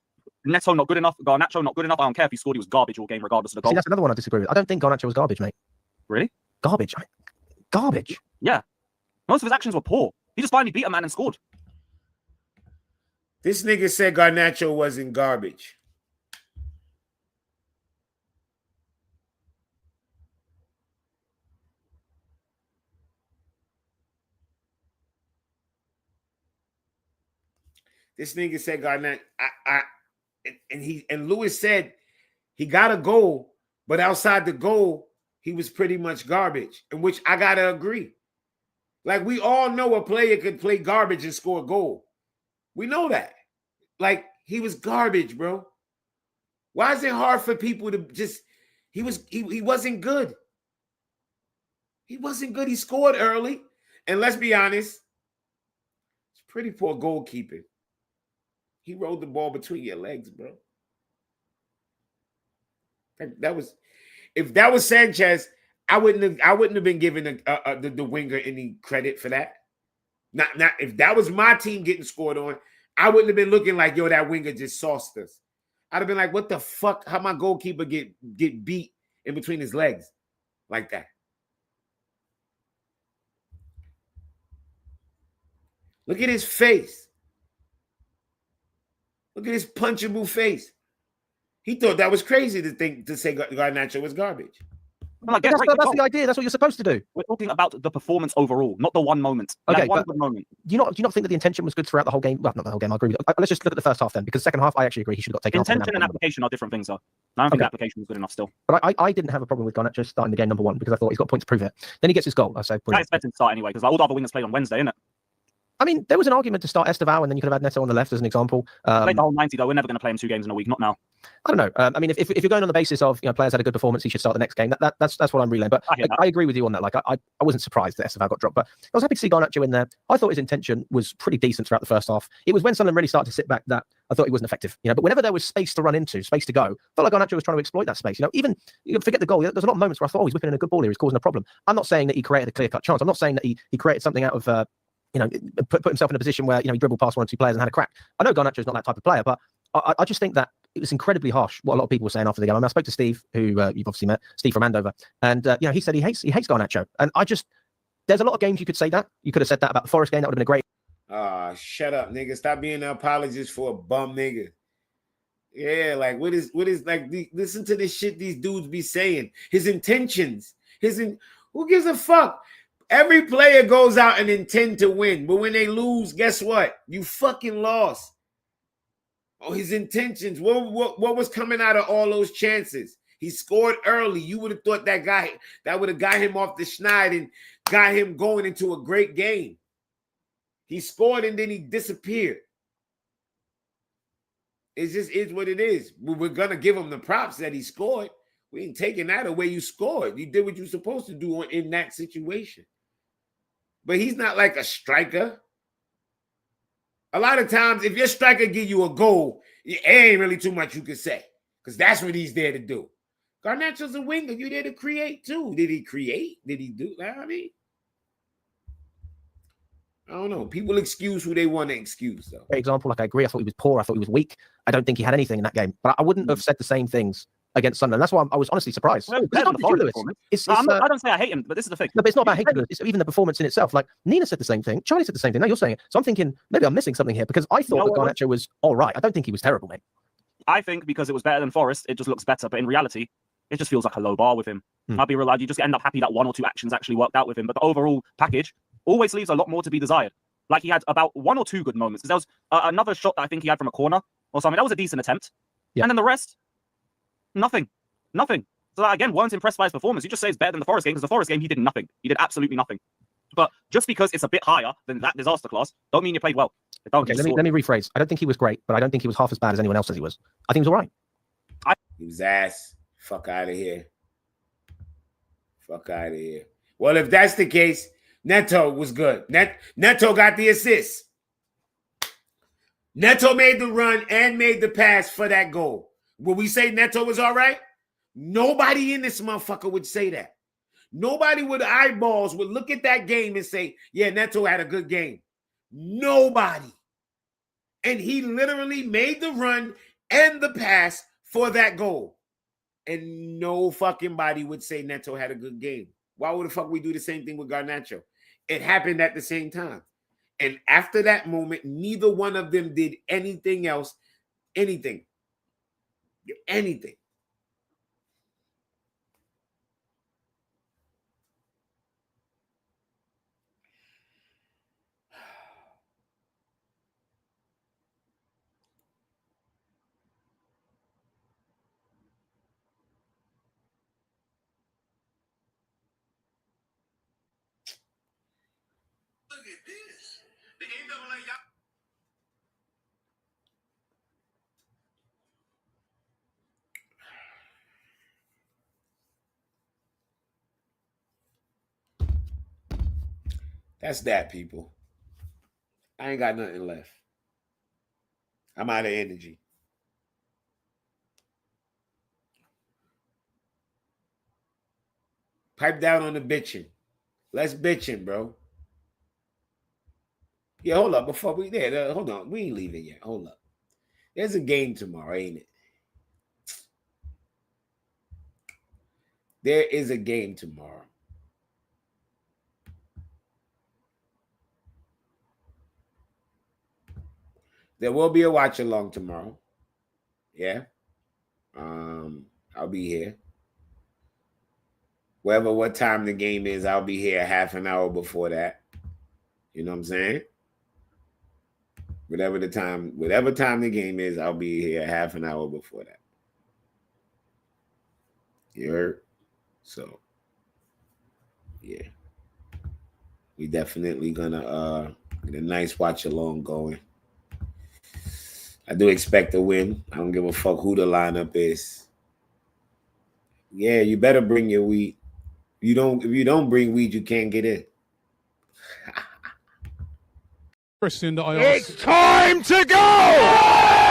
Neto, not good enough. Garnacho, not good enough. I don't care if he scored, he was garbage all game, regardless of the goal. See, that's another one I disagree with. I don't think Garnacho was garbage, mate. Really? Garbage. Garbage. Yeah. Most of his actions were poor. He just finally beat a man and scored. This nigga said Garnacho wasn't garbage. This nigga said Garnacho, and Lewis said he got a goal, but outside the goal, he was pretty much garbage, in which I gotta agree. Like, we all know a player could play garbage and score a goal. We know that. Like, he was garbage, bro. Why is it hard for people to just he wasn't good. He wasn't good. He scored early. And let's be honest, it's pretty poor goalkeeping. He rolled the ball between your legs, bro. That was, if that was Sanchez, I wouldn't have been giving the winger any credit for that. Not if that was my team getting scored on, I wouldn't have been looking like, yo, that winger just sauced us. I'd have been like, what the fuck? How my goalkeeper get beat in between his legs like that? Look at his face. Look at his punchable face. He thought that was crazy to say Garnacho was garbage. Like, that's the idea. That's what you're supposed to do. We're talking about the performance overall, not the one moment. Okay, one good moment. Do you not think that the intention was good throughout the whole game? Well, not the whole game. I agree with you. Let's just look at the first half then, because second half, I actually agree he should have got taken off. Intention and application are different things, though. I don't think the application was good enough still. But I didn't have a problem with Garnacho starting the game number one because I thought he's got a point to prove it. Then he gets his goal. I say, I expect him to start anyway because all the other wingers played on Wednesday, innit? I mean, there was an argument to start Estevao, and then you could have had Neto on the left as an example. Played the whole 90 though. We're never going to play him 2 games in a week. Not now. I don't know. I mean, if you're going on the basis of players had a good performance, he should start the next game. That's what I'm relaying. But I agree with you on that. Like I wasn't surprised that Estevao got dropped, but I was happy to see Garnacho in there. I thought his intention was pretty decent throughout the first half. It was when Sunderland really started to sit back that I thought he wasn't effective. But whenever there was space to run into, space to go, I felt like Garnacho was trying to exploit that space. Even forget the goal. There's a lot of moments where I thought, he's whipping in a good ball here. He's causing a problem. I'm not saying that he created a clear-cut chance. I'm not saying that he created something out of put himself in a position where he dribbled past 1 or 2 players and had a crack. I know Garnacho's not that type of player, but I just think that it was incredibly harsh what a lot of people were saying after the game. I mean, I spoke to Steve, who you've obviously met, Steve from Andover, and he said he hates Garnacho, and I just there's a lot of games you could say that. You could have said that about the Forest game. That would have been a great. Shut up, nigga. Stop being an apologist for a bum nigga. Yeah, like what is like listen to this shit these dudes be saying. His intentions. Who gives a fuck? Every player goes out and intend to win, but when they lose, guess what? You fucking lost. Oh, his intentions. What was coming out of all those chances? He scored early. You would have thought that would have got him off the schneid and got him going into a great game. He scored and then he disappeared. It just is what it is. We're gonna give him the props that he scored. We ain't taking that away. You scored. You did what you're supposed to do in that situation. But he's not like a striker. A lot of times, if your striker give you a goal, it ain't really too much you can say. Because that's what he's there to do. Garnacho's a winger. You're there to create too. Did he create? Did he do that? I mean, I don't know. People excuse who they want to excuse, though. For example, like I agree. I thought he was poor. I thought he was weak. I don't think he had anything in that game. But I wouldn't have said the same things against Sunderland. That's why I was honestly surprised. Well, I don't say I hate him, but this is the thing. No, but it's not about hating. It's even the performance in itself. Like Nina said the same thing. Charlie said the same thing. Now you're saying it. So I'm thinking maybe I'm missing something here because I thought that Garnacho was all right. I don't think he was terrible, mate. I think because it was better than Forest, it just looks better. But in reality, it just feels like a low bar with him. I'll be real. You just end up happy that 1 or 2 actions actually worked out with him. But the overall package always leaves a lot more to be desired. Like he had about 1 or 2 good moments. There was another shot that I think he had from a corner or something. That was a decent attempt. Yeah. And then the rest, nothing. So again, weren't impressed by his performance. You just say it's better than the Forest game because the Forest game, he did nothing. He did absolutely nothing. But just because it's a bit higher than that disaster class, don't mean you played well. Okay, let me rephrase. I don't think he was great, but I don't think he was half as bad as anyone else says he was. I think he was all right. He was ass. Fuck out of here. Fuck out of here. Well, if that's the case, Neto was good. Neto got the assist. Neto made the run and made the pass for that goal. Will we say Neto was all right? Nobody in this motherfucker would say that. Nobody with eyeballs would look at that game and say, yeah, Neto had a good game. Nobody. And he literally made the run and the pass for that goal. And no fucking body would say Neto had a good game. Why would the fuck we do the same thing with Garnacho? It happened at the same time. And after that moment, neither one of them did anything else. Anything. That's that, people. I ain't got nothing left. I'm out of energy. Pipe down on the bitching. Let's bitching, bro. Yeah, hold up. Before we there, hold on. We ain't leaving yet. Hold up. There's a game tomorrow, ain't it? There is a game tomorrow. There will be a watch along tomorrow. Yeah. I'll be here. What time the game is, I'll be here half an hour before that. You know what I'm saying? Whatever time the game is, I'll be here half an hour before that. You heard? So, yeah. We definitely gonna get a nice watch along going. I do expect a win. I don't give a fuck who the lineup is. Yeah, you better bring your weed. If you don't bring weed, you can't get in. Question that I asked. It's time to go!